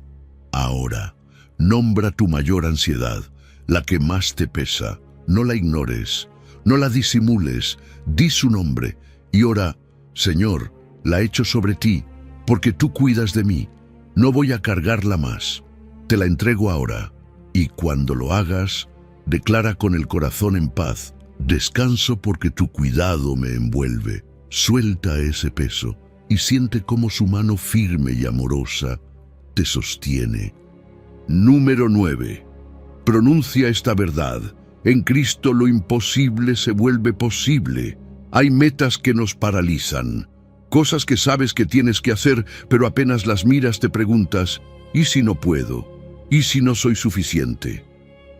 ahora. Nombra tu mayor ansiedad, la que más te pesa. No la ignores, no la disimules, di su nombre y ora, Señor, la echo sobre ti, porque tú cuidas de mí. No voy a cargarla más. Te la entrego ahora. Y cuando lo hagas, declara con el corazón en paz, descanso porque tu cuidado me envuelve. Suelta ese peso y siente cómo su mano firme y amorosa te sostiene. Número 9. Pronuncia esta verdad. En Cristo lo imposible se vuelve posible. Hay metas que nos paralizan. Cosas que sabes que tienes que hacer, pero apenas las miras te preguntas, ¿y si no puedo? ¿Y si no soy suficiente?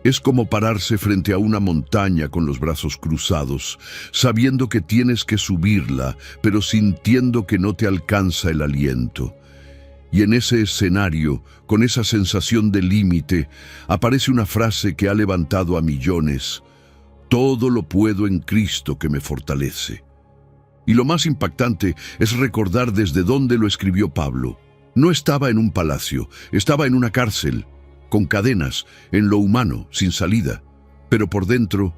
Es como pararse frente a una montaña con los brazos cruzados, sabiendo que tienes que subirla, pero sintiendo que no te alcanza el aliento. Y en ese escenario, con esa sensación de límite, aparece una frase que ha levantado a millones: todo lo puedo en Cristo que me fortalece. Y lo más impactante es recordar desde dónde lo escribió Pablo. No estaba en un palacio, estaba en una cárcel, con cadenas, en lo humano, sin salida, pero por dentro,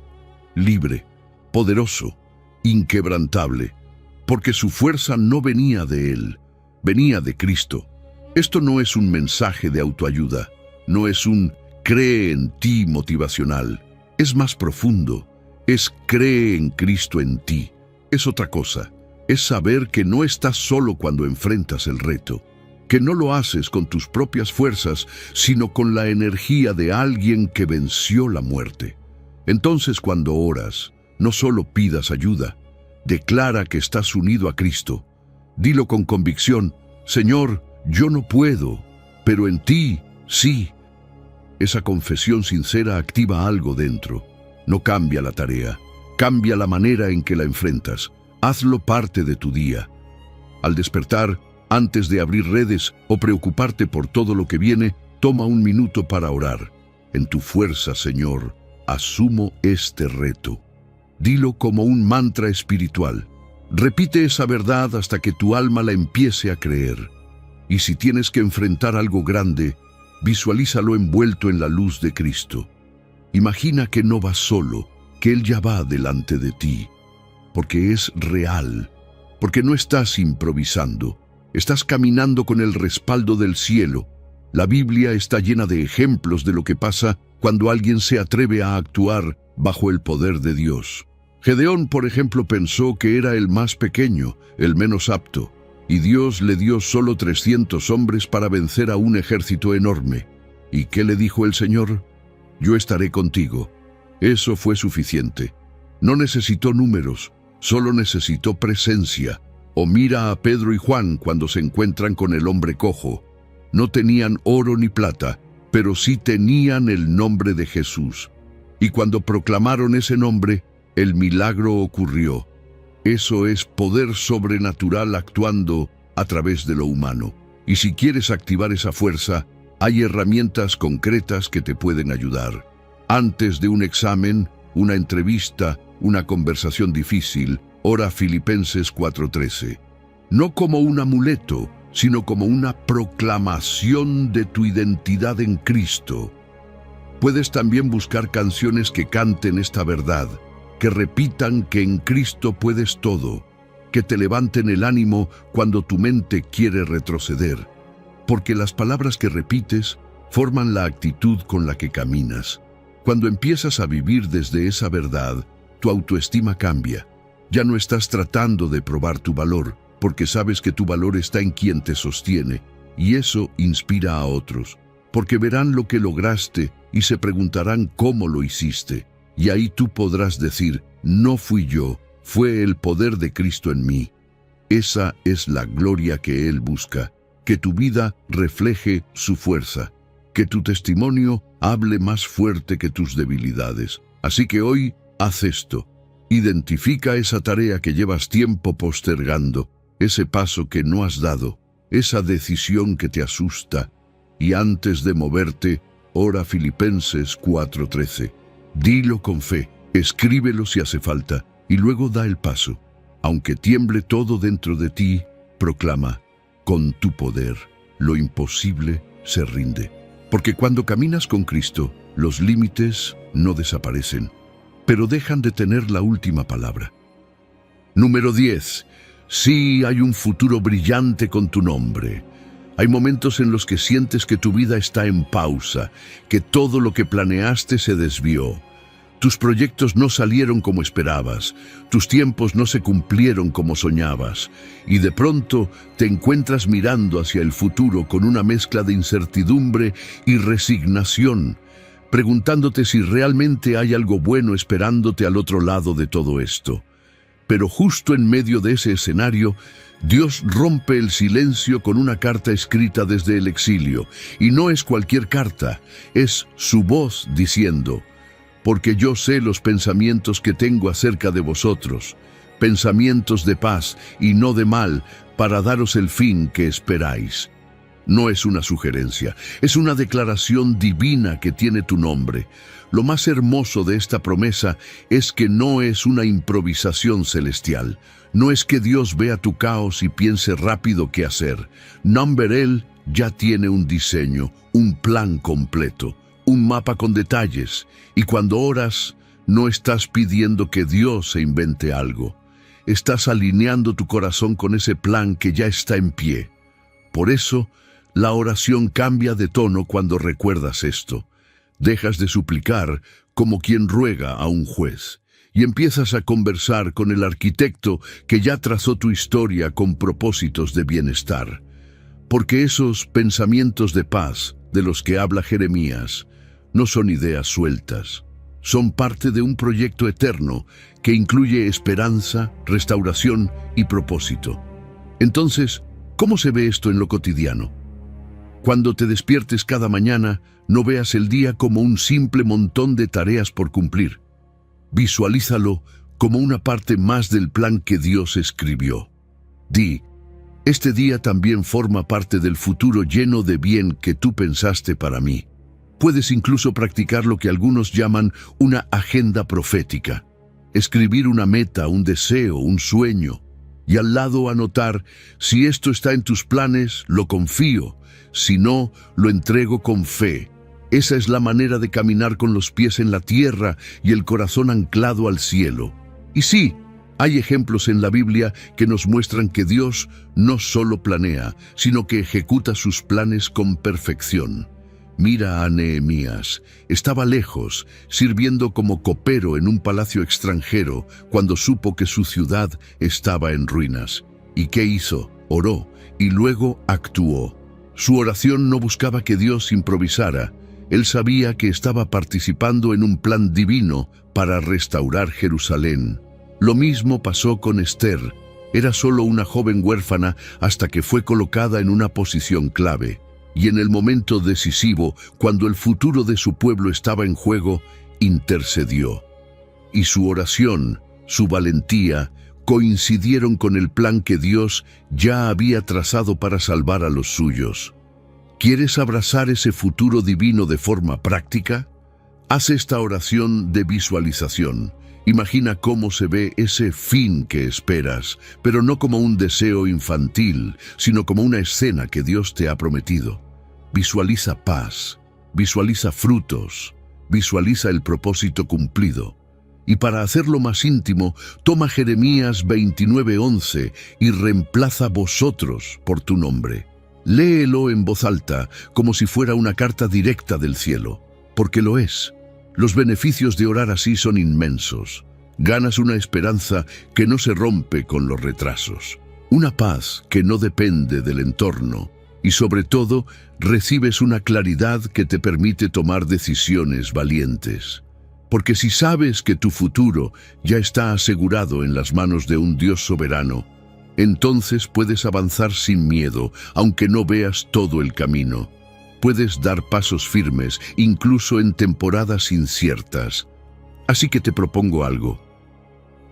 libre, poderoso, inquebrantable, porque su fuerza no venía de él, venía de Cristo. Esto no es un mensaje de autoayuda, no es un cree en ti motivacional, es más profundo, es cree en Cristo en ti. Es otra cosa, es saber que no estás solo cuando enfrentas el reto, que no lo haces con tus propias fuerzas, sino con la energía de alguien que venció la muerte. Entonces, cuando oras, no solo pidas ayuda, declara que estás unido a Cristo. Dilo con convicción: Señor, yo no puedo, pero en ti, sí. Esa confesión sincera activa algo dentro. No cambia la tarea, cambia la manera en que la enfrentas. Hazlo parte de tu día. Al despertar, antes de abrir redes o preocuparte por todo lo que viene, toma un minuto para orar. En tu fuerza, Señor, asumo este reto. Dilo como un mantra espiritual. Repite esa verdad hasta que tu alma la empiece a creer. Y si tienes que enfrentar algo grande, visualízalo envuelto en la luz de Cristo. Imagina que no vas solo, que Él ya va delante de ti, porque es real, porque no estás improvisando, estás caminando con el respaldo del cielo. La Biblia está llena de ejemplos de lo que pasa cuando alguien se atreve a actuar bajo el poder de Dios. Gedeón, por ejemplo, pensó que era el más pequeño, el menos apto, y Dios le dio solo 300 hombres para vencer a un ejército enorme. ¿Y qué le dijo el Señor? Yo estaré contigo. Eso fue suficiente. No necesitó números, solo necesitó presencia. O mira a Pedro y Juan cuando se encuentran con el hombre cojo. No tenían oro ni plata, pero sí tenían el nombre de Jesús. Y cuando proclamaron ese nombre, el milagro ocurrió. Eso es poder sobrenatural actuando a través de lo humano. Y si quieres activar esa fuerza, hay herramientas concretas que te pueden ayudar. Antes de un examen, una entrevista, una conversación difícil, ora Filipenses 4:13. No como un amuleto, sino como una proclamación de tu identidad en Cristo. Puedes también buscar canciones que canten esta verdad, que repitan que en Cristo puedes todo, que te levanten el ánimo cuando tu mente quiere retroceder, porque las palabras que repites forman la actitud con la que caminas. Cuando empiezas a vivir desde esa verdad, tu autoestima cambia. Ya no estás tratando de probar tu valor, porque sabes que tu valor está en quien te sostiene, y eso inspira a otros, porque verán lo que lograste y se preguntarán cómo lo hiciste. Y ahí tú podrás decir: no fui yo, fue el poder de Cristo en mí. Esa es la gloria que Él busca, que tu vida refleje su fuerza, que tu testimonio hable más fuerte que tus debilidades. Así que hoy, haz esto. Identifica esa tarea que llevas tiempo postergando, ese paso que no has dado, esa decisión que te asusta, y antes de moverte, ora Filipenses 4:13. Dilo con fe, escríbelo si hace falta, y luego da el paso. Aunque tiemble todo dentro de ti, proclama: con tu poder, lo imposible se rinde. Porque cuando caminas con Cristo, los límites no desaparecen, pero dejan de tener la última palabra. Número 10. Sí, hay un futuro brillante con tu nombre. Hay momentos en los que sientes que tu vida está en pausa, que todo lo que planeaste se desvió. Tus proyectos no salieron como esperabas, tus tiempos no se cumplieron como soñabas, y de pronto te encuentras mirando hacia el futuro con una mezcla de incertidumbre y resignación, preguntándote si realmente hay algo bueno esperándote al otro lado de todo esto. Pero justo en medio de ese escenario, Dios rompe el silencio con una carta escrita desde el exilio. Y no es cualquier carta, es su voz diciendo: porque yo sé los pensamientos que tengo acerca de vosotros, pensamientos de paz y no de mal, para daros el fin que esperáis. No es una sugerencia, es una declaración divina que tiene tu nombre. Lo más hermoso de esta promesa es que no es una improvisación celestial. No es que Dios vea tu caos y piense rápido qué hacer. Él ya tiene un diseño, un plan completo, un mapa con detalles. Y cuando oras, no estás pidiendo que Dios se invente algo. Estás alineando tu corazón con ese plan que ya está en pie. Por eso, la oración cambia de tono cuando recuerdas esto. Dejas de suplicar como quien ruega a un juez y empiezas a conversar con el arquitecto que ya trazó tu historia con propósitos de bienestar. Porque esos pensamientos de paz de los que habla Jeremías no son ideas sueltas. Son parte de un proyecto eterno que incluye esperanza, restauración y propósito. Entonces, ¿cómo se ve esto en lo cotidiano? Cuando te despiertes cada mañana, no veas el día como un simple montón de tareas por cumplir. Visualízalo como una parte más del plan que Dios escribió. Di: este día también forma parte del futuro lleno de bien que tú pensaste para mí. Puedes incluso practicar lo que algunos llaman una agenda profética. Escribir una meta, un deseo, un sueño. Y al lado anotar: si esto está en tus planes, lo confío. Si no, lo entrego con fe. Esa es la manera de caminar con los pies en la tierra y el corazón anclado al cielo. Y sí, hay ejemplos en la Biblia que nos muestran que Dios no solo planea, sino que ejecuta sus planes con perfección. Mira a Nehemías. Estaba lejos, sirviendo como copero en un palacio extranjero, cuando supo que su ciudad estaba en ruinas. ¿Y qué hizo? Oró y luego actuó. Su oración no buscaba que Dios improvisara. Él sabía que estaba participando en un plan divino para restaurar Jerusalén. Lo mismo pasó con Esther. Era solo una joven huérfana hasta que fue colocada en una posición clave. Y en el momento decisivo, cuando el futuro de su pueblo estaba en juego, intercedió. Y su oración, su valentía, coincidieron con el plan que Dios ya había trazado para salvar a los suyos. ¿Quieres abrazar ese futuro divino de forma práctica? Haz esta oración de visualización. Imagina cómo se ve ese fin que esperas, pero no como un deseo infantil, sino como una escena que Dios te ha prometido. Visualiza paz, visualiza frutos, visualiza el propósito cumplido. Y para hacerlo más íntimo, toma Jeremías 29:11 y reemplaza vosotros por tu nombre. Léelo en voz alta, como si fuera una carta directa del cielo, porque lo es. Los beneficios de orar así son inmensos. Ganas una esperanza que no se rompe con los retrasos, una paz que no depende del entorno, y sobre todo, recibes una claridad que te permite tomar decisiones valientes. Porque si sabes que tu futuro ya está asegurado en las manos de un Dios soberano, entonces puedes avanzar sin miedo, aunque no veas todo el camino. Puedes dar pasos firmes, incluso en temporadas inciertas. Así que te propongo algo.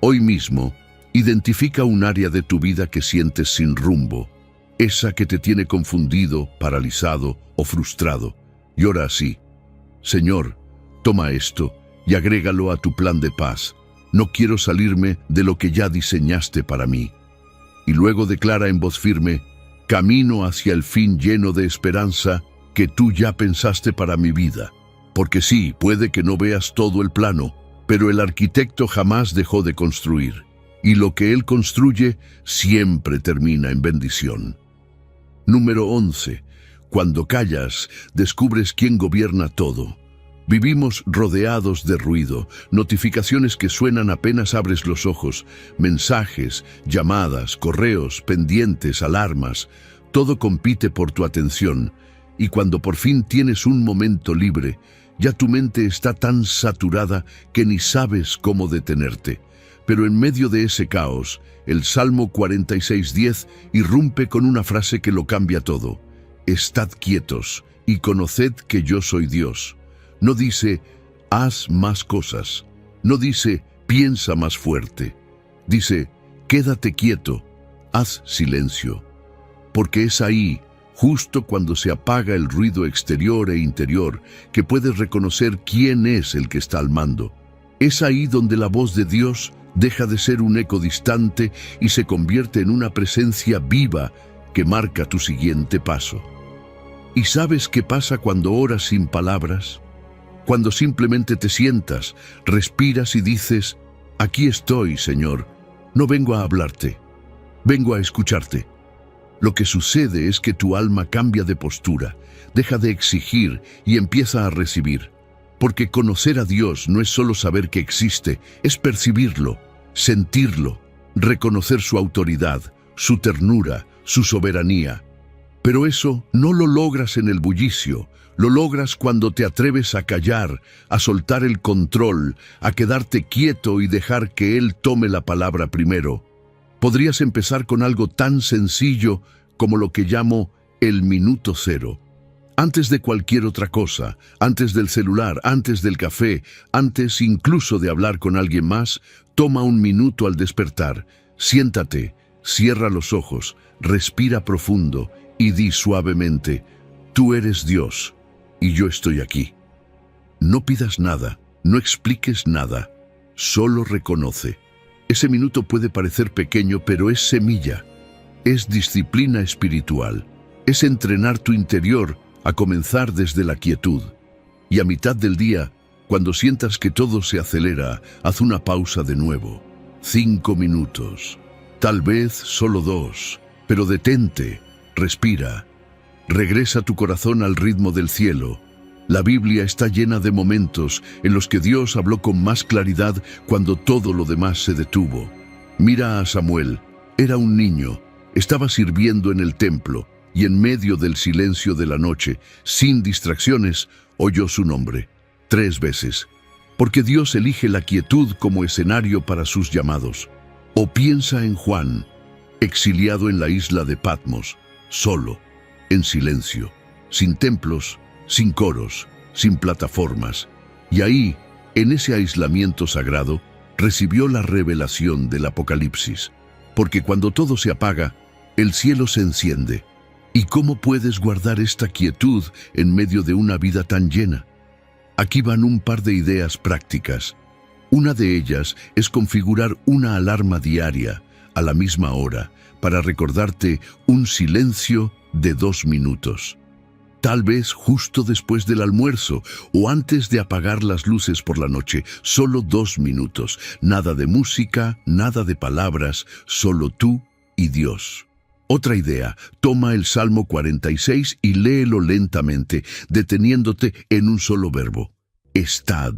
Hoy mismo, identifica un área de tu vida que sientes sin rumbo, esa que te tiene confundido, paralizado o frustrado. Y ora así: Señor, toma esto y agrégalo a tu plan de paz. No quiero salirme de lo que ya diseñaste para mí. Y luego declara en voz firme: camino hacia el fin lleno de esperanza que tú ya pensaste para mi vida. Porque sí, puede que no veas todo el plano, pero el arquitecto jamás dejó de construir. Y lo que él construye siempre termina en bendición. Número 11. Cuando callas, descubres quién gobierna todo. Vivimos rodeados de ruido, notificaciones que suenan apenas abres los ojos, mensajes, llamadas, correos, pendientes, alarmas. Todo compite por tu atención, y cuando por fin tienes un momento libre, ya tu mente está tan saturada que ni sabes cómo detenerte. Pero en medio de ese caos, el Salmo 46:10 irrumpe con una frase que lo cambia todo. Estad quietos y conoced que yo soy Dios. No dice, haz más cosas. No dice, piensa más fuerte. Dice, quédate quieto, haz silencio. Porque es ahí, justo cuando se apaga el ruido exterior e interior, que puedes reconocer quién es el que está al mando. Es ahí donde la voz de Dios deja de ser un eco distante y se convierte en una presencia viva que marca tu siguiente paso. ¿Y sabes qué pasa cuando oras sin palabras? Cuando simplemente te sientas, respiras y dices, aquí estoy, Señor, no vengo a hablarte, vengo a escucharte. Lo que sucede es que tu alma cambia de postura, deja de exigir y empieza a recibir. Porque conocer a Dios no es solo saber que existe, es percibirlo, sentirlo, reconocer su autoridad, su ternura, su soberanía. Pero eso no lo logras en el bullicio, lo logras cuando te atreves a callar, a soltar el control, a quedarte quieto y dejar que Él tome la palabra primero. Podrías empezar con algo tan sencillo como lo que llamo el minuto cero. Antes de cualquier otra cosa, antes del celular, antes del café, antes incluso de hablar con alguien más, toma un minuto al despertar. Siéntate, cierra los ojos, respira profundo y di suavemente, tú eres Dios y yo estoy aquí. No pidas nada, no expliques nada, solo reconoce. Ese minuto puede parecer pequeño, pero es semilla, es disciplina espiritual, es entrenar tu interior a comenzar desde la quietud. Y a mitad del día, cuando sientas que todo se acelera, haz una pausa de nuevo. 5 minutos, tal vez solo 2, pero detente, respira. Regresa tu corazón al ritmo del cielo. La Biblia está llena de momentos en los que Dios habló con más claridad cuando todo lo demás se detuvo. Mira a Samuel, era un niño, estaba sirviendo en el templo, y en medio del silencio de la noche, sin distracciones, oyó su nombre 3 veces. Porque Dios elige la quietud como escenario para sus llamados. O piensa en Juan, exiliado en la isla de Patmos, solo, en silencio, sin templos, sin coros, sin plataformas. Y ahí, en ese aislamiento sagrado, recibió la revelación del Apocalipsis. Porque cuando todo se apaga, el cielo se enciende. ¿Y cómo puedes guardar esta quietud en medio de una vida tan llena? Aquí van un par de ideas prácticas. Una de ellas es configurar una alarma diaria, a la misma hora, para recordarte un silencio de 2 minutos. Tal vez justo después del almuerzo o antes de apagar las luces por la noche, solo 2 minutos. Nada de música, nada de palabras, solo tú y Dios. Otra idea, toma el Salmo 46 y léelo lentamente, deteniéndote en un solo verbo. Estad.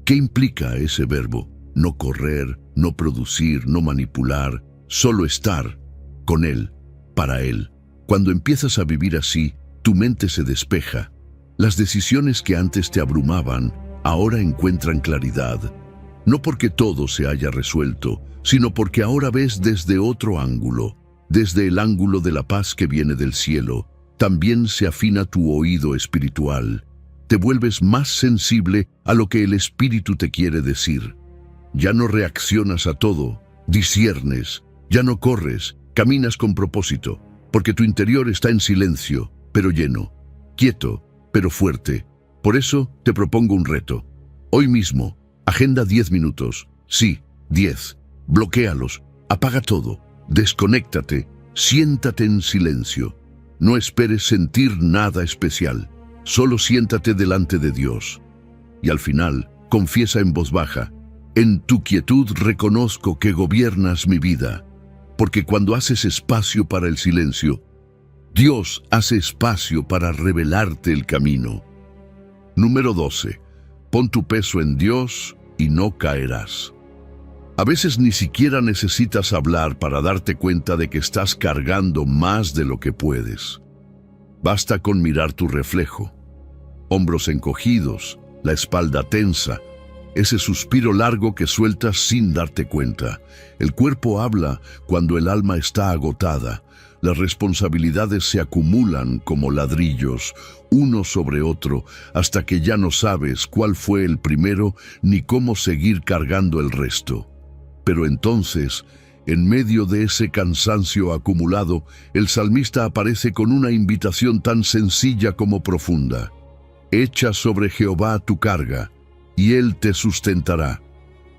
¿Qué implica ese verbo? No correr, no producir, no manipular, solo estar con Él, para Él. Cuando empiezas a vivir así, tu mente se despeja. Las decisiones que antes te abrumaban, ahora encuentran claridad. No porque todo se haya resuelto, sino porque ahora ves desde otro ángulo. Desde el ángulo de la paz que viene del cielo, también se afina tu oído espiritual. Te vuelves más sensible a lo que el Espíritu te quiere decir. Ya no reaccionas a todo, disciernes, ya no corres, caminas con propósito, porque tu interior está en silencio, pero lleno, quieto, pero fuerte. Por eso te propongo un reto. Hoy mismo, agenda 10 minutos. Sí, 10. Bloquéalos, apaga todo. Desconéctate, siéntate en silencio. No esperes sentir nada especial. Solo siéntate delante de Dios. Y al final, confiesa en voz baja. En tu quietud reconozco que gobiernas mi vida. Porque cuando haces espacio para el silencio, Dios hace espacio para revelarte el camino. Número 12. Pon tu peso en Dios y no caerás. A veces ni siquiera necesitas hablar para darte cuenta de que estás cargando más de lo que puedes. Basta con mirar tu reflejo. Hombros encogidos, la espalda tensa, ese suspiro largo que sueltas sin darte cuenta. El cuerpo habla cuando el alma está agotada. Las responsabilidades se acumulan como ladrillos, uno sobre otro, hasta que ya no sabes cuál fue el primero ni cómo seguir cargando el resto. Pero entonces, en medio de ese cansancio acumulado, el salmista aparece con una invitación tan sencilla como profunda. Echa sobre Jehová tu carga, y Él te sustentará.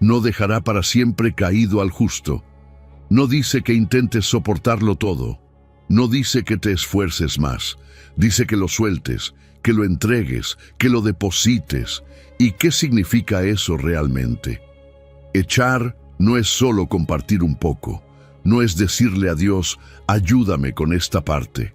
No dejará para siempre caído al justo. No dice que intentes soportarlo todo. No dice que te esfuerces más. Dice que lo sueltes, que lo entregues, que lo deposites. ¿Y qué significa eso realmente? Echar no es solo compartir un poco. No es decirle a Dios, ayúdame con esta parte.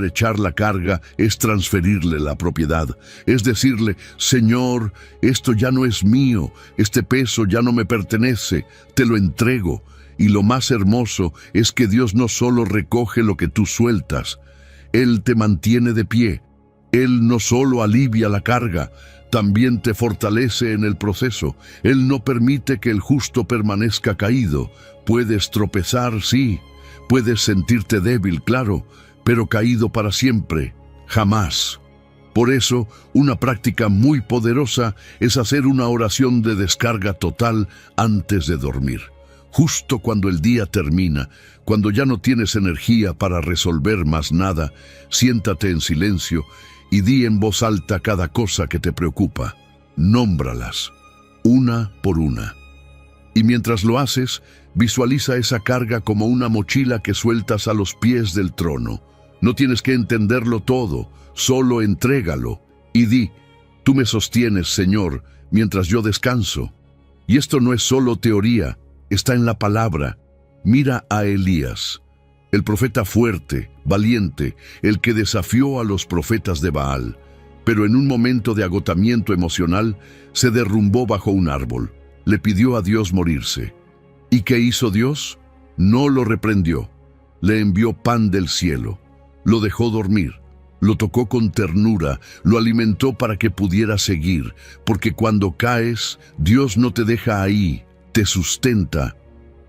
Echar la carga es transferirle la propiedad, es decirle, Señor, esto ya no es mío, este peso ya no me pertenece, te lo entrego. Y lo más hermoso es que Dios no solo recoge lo que tú sueltas, Él te mantiene de pie. Él no solo alivia la carga, también te fortalece en el proceso. Él no permite que el justo permanezca caído. Puedes tropezar, sí, puedes sentirte débil, claro, pero caído para siempre, jamás. Por eso, una práctica muy poderosa es hacer una oración de descarga total antes de dormir. Justo cuando el día termina, cuando ya no tienes energía para resolver más nada, siéntate en silencio y di en voz alta cada cosa que te preocupa. Nómbralas, una por una. Y mientras lo haces, visualiza esa carga como una mochila que sueltas a los pies del trono. No tienes que entenderlo todo, solo entrégalo y di, tú me sostienes, Señor, mientras yo descanso. Y esto no es solo teoría, está en la palabra. Mira a Elías, el profeta fuerte, valiente, el que desafió a los profetas de Baal, pero en un momento de agotamiento emocional se derrumbó bajo un árbol. Le pidió a Dios morirse. ¿Y qué hizo Dios? No lo reprendió. Le envió pan del cielo. Lo dejó dormir, lo tocó con ternura, lo alimentó para que pudiera seguir, porque cuando caes, Dios no te deja ahí, te sustenta.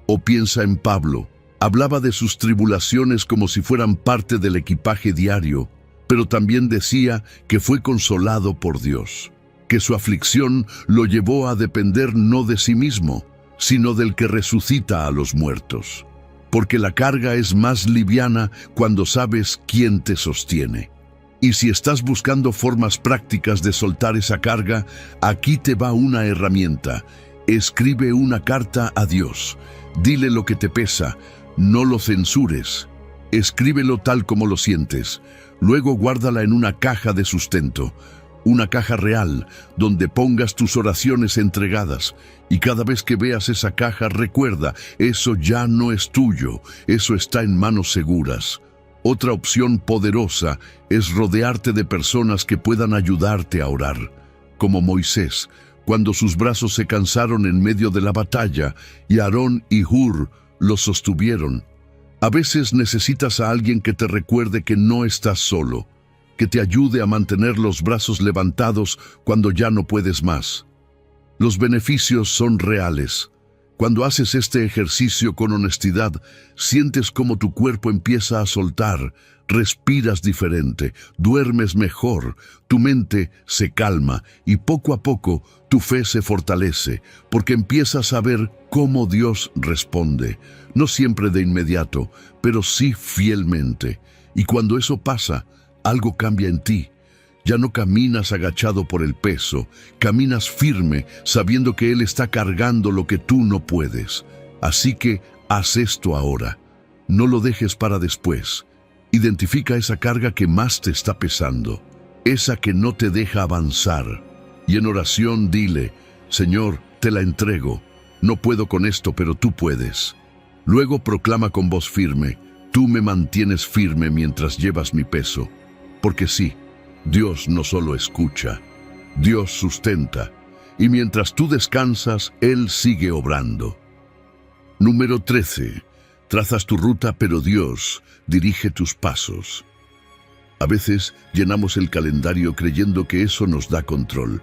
O piensa en Pablo, hablaba de sus tribulaciones como si fueran parte del equipaje diario, pero también decía que fue consolado por Dios, que su aflicción lo llevó a depender no de sí mismo, sino del que resucita a los muertos. Porque la carga es más liviana cuando sabes quién te sostiene. Y si estás buscando formas prácticas de soltar esa carga, aquí te va una herramienta. Escribe una carta a Dios. Dile lo que te pesa. No lo censures. Escríbelo tal como lo sientes. Luego guárdala en una caja de sustento. Una caja real, donde pongas tus oraciones entregadas. Y cada vez que veas esa caja, recuerda, eso ya no es tuyo, eso está en manos seguras. Otra opción poderosa es rodearte de personas que puedan ayudarte a orar, como Moisés, cuando sus brazos se cansaron en medio de la batalla, y Aarón y Hur los sostuvieron. A veces necesitas a alguien que te recuerde que no estás solo, que te ayude a mantener los brazos levantados cuando ya no puedes más. Los beneficios son reales. Cuando haces este ejercicio con honestidad, sientes cómo tu cuerpo empieza a soltar, respiras diferente, duermes mejor, tu mente se calma y poco a poco tu fe se fortalece, porque empiezas a ver cómo Dios responde, no siempre de inmediato, pero sí fielmente. Y cuando eso pasa, algo cambia en ti. Ya no caminas agachado por el peso, caminas firme, sabiendo que Él está cargando lo que tú no puedes. Así que haz esto ahora. No lo dejes para después. Identifica esa carga que más te está pesando, esa que no te deja avanzar. Y en oración dile, Señor, te la entrego. No puedo con esto, pero tú puedes. Luego proclama con voz firme, tú me mantienes firme mientras llevas mi peso. Porque sí, Dios no solo escucha, Dios sustenta, y mientras tú descansas, Él sigue obrando. Número 13. Trazas tu ruta, pero Dios dirige tus pasos. A veces llenamos el calendario creyendo que eso nos da control,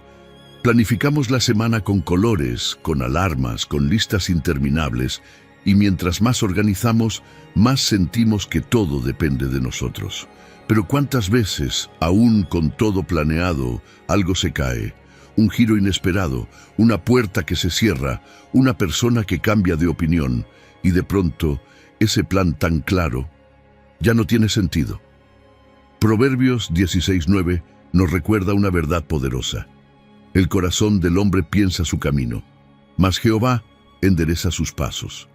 Planificamos la semana con colores, con alarmas, con listas interminables, y mientras más organizamos, más sentimos que todo depende de nosotros. Pero ¿cuántas veces, aún con todo planeado, algo se cae? Un giro inesperado, una puerta que se cierra, una persona que cambia de opinión, y de pronto, ese plan tan claro ya no tiene sentido. Proverbios 16:9 nos recuerda una verdad poderosa. El corazón del hombre piensa su camino, mas Jehová endereza sus pasos.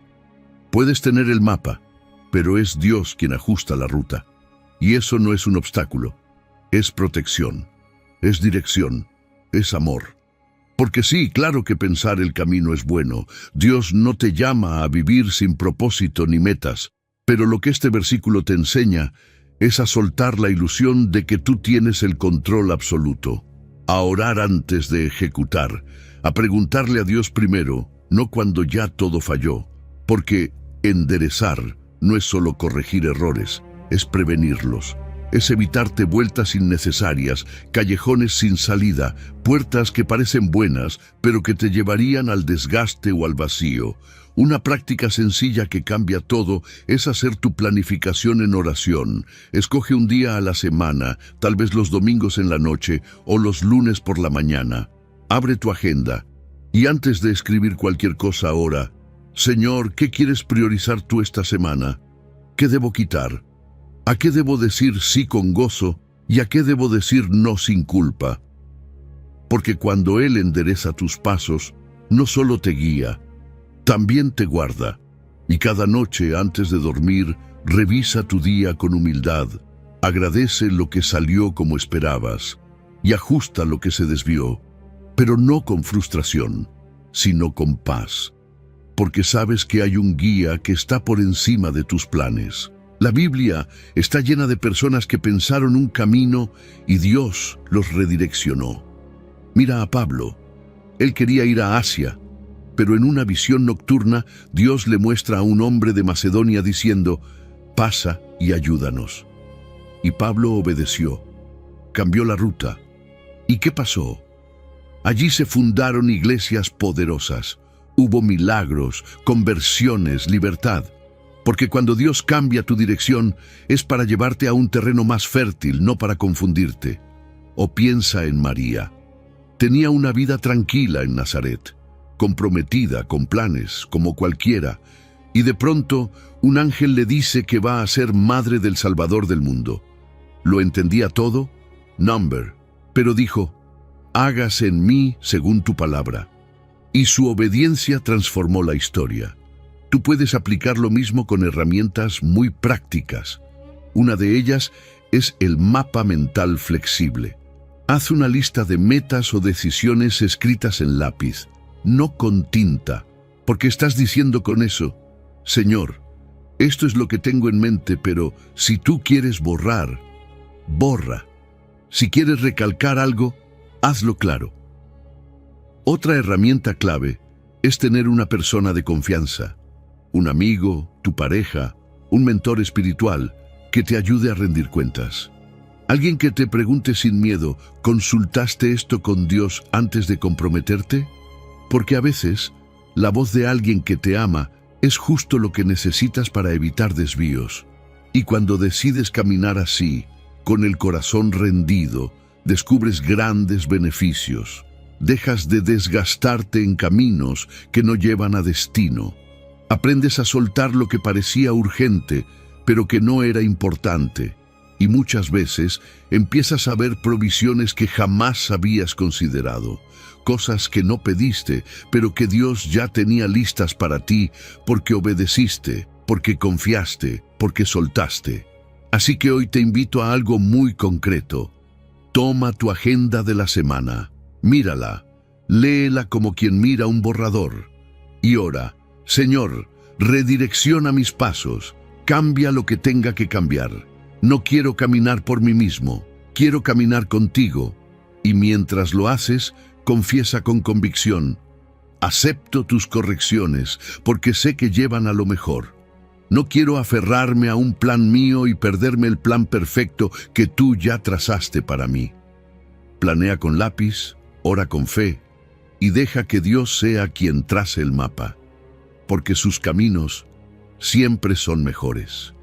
Puedes tener el mapa, pero es Dios quien ajusta la ruta. Y eso no es un obstáculo, es protección, es dirección, es amor. Porque sí, claro que pensar el camino es bueno. Dios no te llama a vivir sin propósito ni metas, pero lo que este versículo te enseña es a soltar la ilusión de que tú tienes el control absoluto, a orar antes de ejecutar, a preguntarle a Dios primero, no cuando ya todo falló, porque enderezar no es solo corregir errores, es prevenirlos. Es evitarte vueltas innecesarias, callejones sin salida, puertas que parecen buenas, pero que te llevarían al desgaste o al vacío. Una práctica sencilla que cambia todo es hacer tu planificación en oración. Escoge un día a la semana, tal vez los domingos en la noche o los lunes por la mañana. Abre tu agenda y antes de escribir cualquier cosa ora: Señor, ¿qué quieres priorizar tú esta semana? ¿Qué debo quitar? ¿A qué debo decir sí con gozo y a qué debo decir no sin culpa? Porque cuando Él endereza tus pasos, no solo te guía, también te guarda. Y cada noche antes de dormir, revisa tu día con humildad, agradece lo que salió como esperabas y ajusta lo que se desvió, pero no con frustración, sino con paz, porque sabes que hay un guía que está por encima de tus planes. La Biblia está llena de personas que pensaron un camino y Dios los redireccionó. Mira a Pablo. Él quería ir a Asia, pero en una visión nocturna Dios le muestra a un hombre de Macedonia diciendo: pasa y ayúdanos. Y Pablo obedeció, cambió la ruta. ¿Y qué pasó? Allí se fundaron iglesias poderosas. Hubo milagros, conversiones, libertad. Porque cuando Dios cambia tu dirección, es para llevarte a un terreno más fértil, no para confundirte. O piensa en María. Tenía una vida tranquila en Nazaret, comprometida, con planes, como cualquiera, y de pronto un ángel le dice que va a ser madre del Salvador del mundo. ¿Lo entendía todo? Number. Pero dijo: hágase en mí según tu palabra. Y su obediencia transformó la historia. Tú puedes aplicar lo mismo con herramientas muy prácticas. Una de ellas es el mapa mental flexible. Haz una lista de metas o decisiones escritas en lápiz, no con tinta, porque estás diciendo con eso: Señor, esto es lo que tengo en mente, pero si tú quieres borrar, borra. Si quieres recalcar algo, hazlo claro. Otra herramienta clave es tener una persona de confianza. Un amigo, tu pareja, un mentor espiritual que te ayude a rendir cuentas. Alguien que te pregunte sin miedo: ¿consultaste esto con Dios antes de comprometerte? Porque a veces, la voz de alguien que te ama es justo lo que necesitas para evitar desvíos. Y cuando decides caminar así, con el corazón rendido, descubres grandes beneficios. Dejas de desgastarte en caminos que no llevan a destino. Aprendes a soltar lo que parecía urgente, pero que no era importante. Y muchas veces empiezas a ver provisiones que jamás habías considerado. Cosas que no pediste, pero que Dios ya tenía listas para ti, porque obedeciste, porque confiaste, porque soltaste. Así que hoy te invito a algo muy concreto. Toma tu agenda de la semana, mírala, léela como quien mira un borrador, y ora: Señor, redirecciona mis pasos, cambia lo que tenga que cambiar. No quiero caminar por mí mismo, quiero caminar contigo. Y mientras lo haces, confiesa con convicción: acepto tus correcciones, porque sé que llevan a lo mejor. No quiero aferrarme a un plan mío y perderme el plan perfecto que tú ya trazaste para mí. Planea con lápiz, ora con fe y deja que Dios sea quien trace el mapa, porque sus caminos siempre son mejores.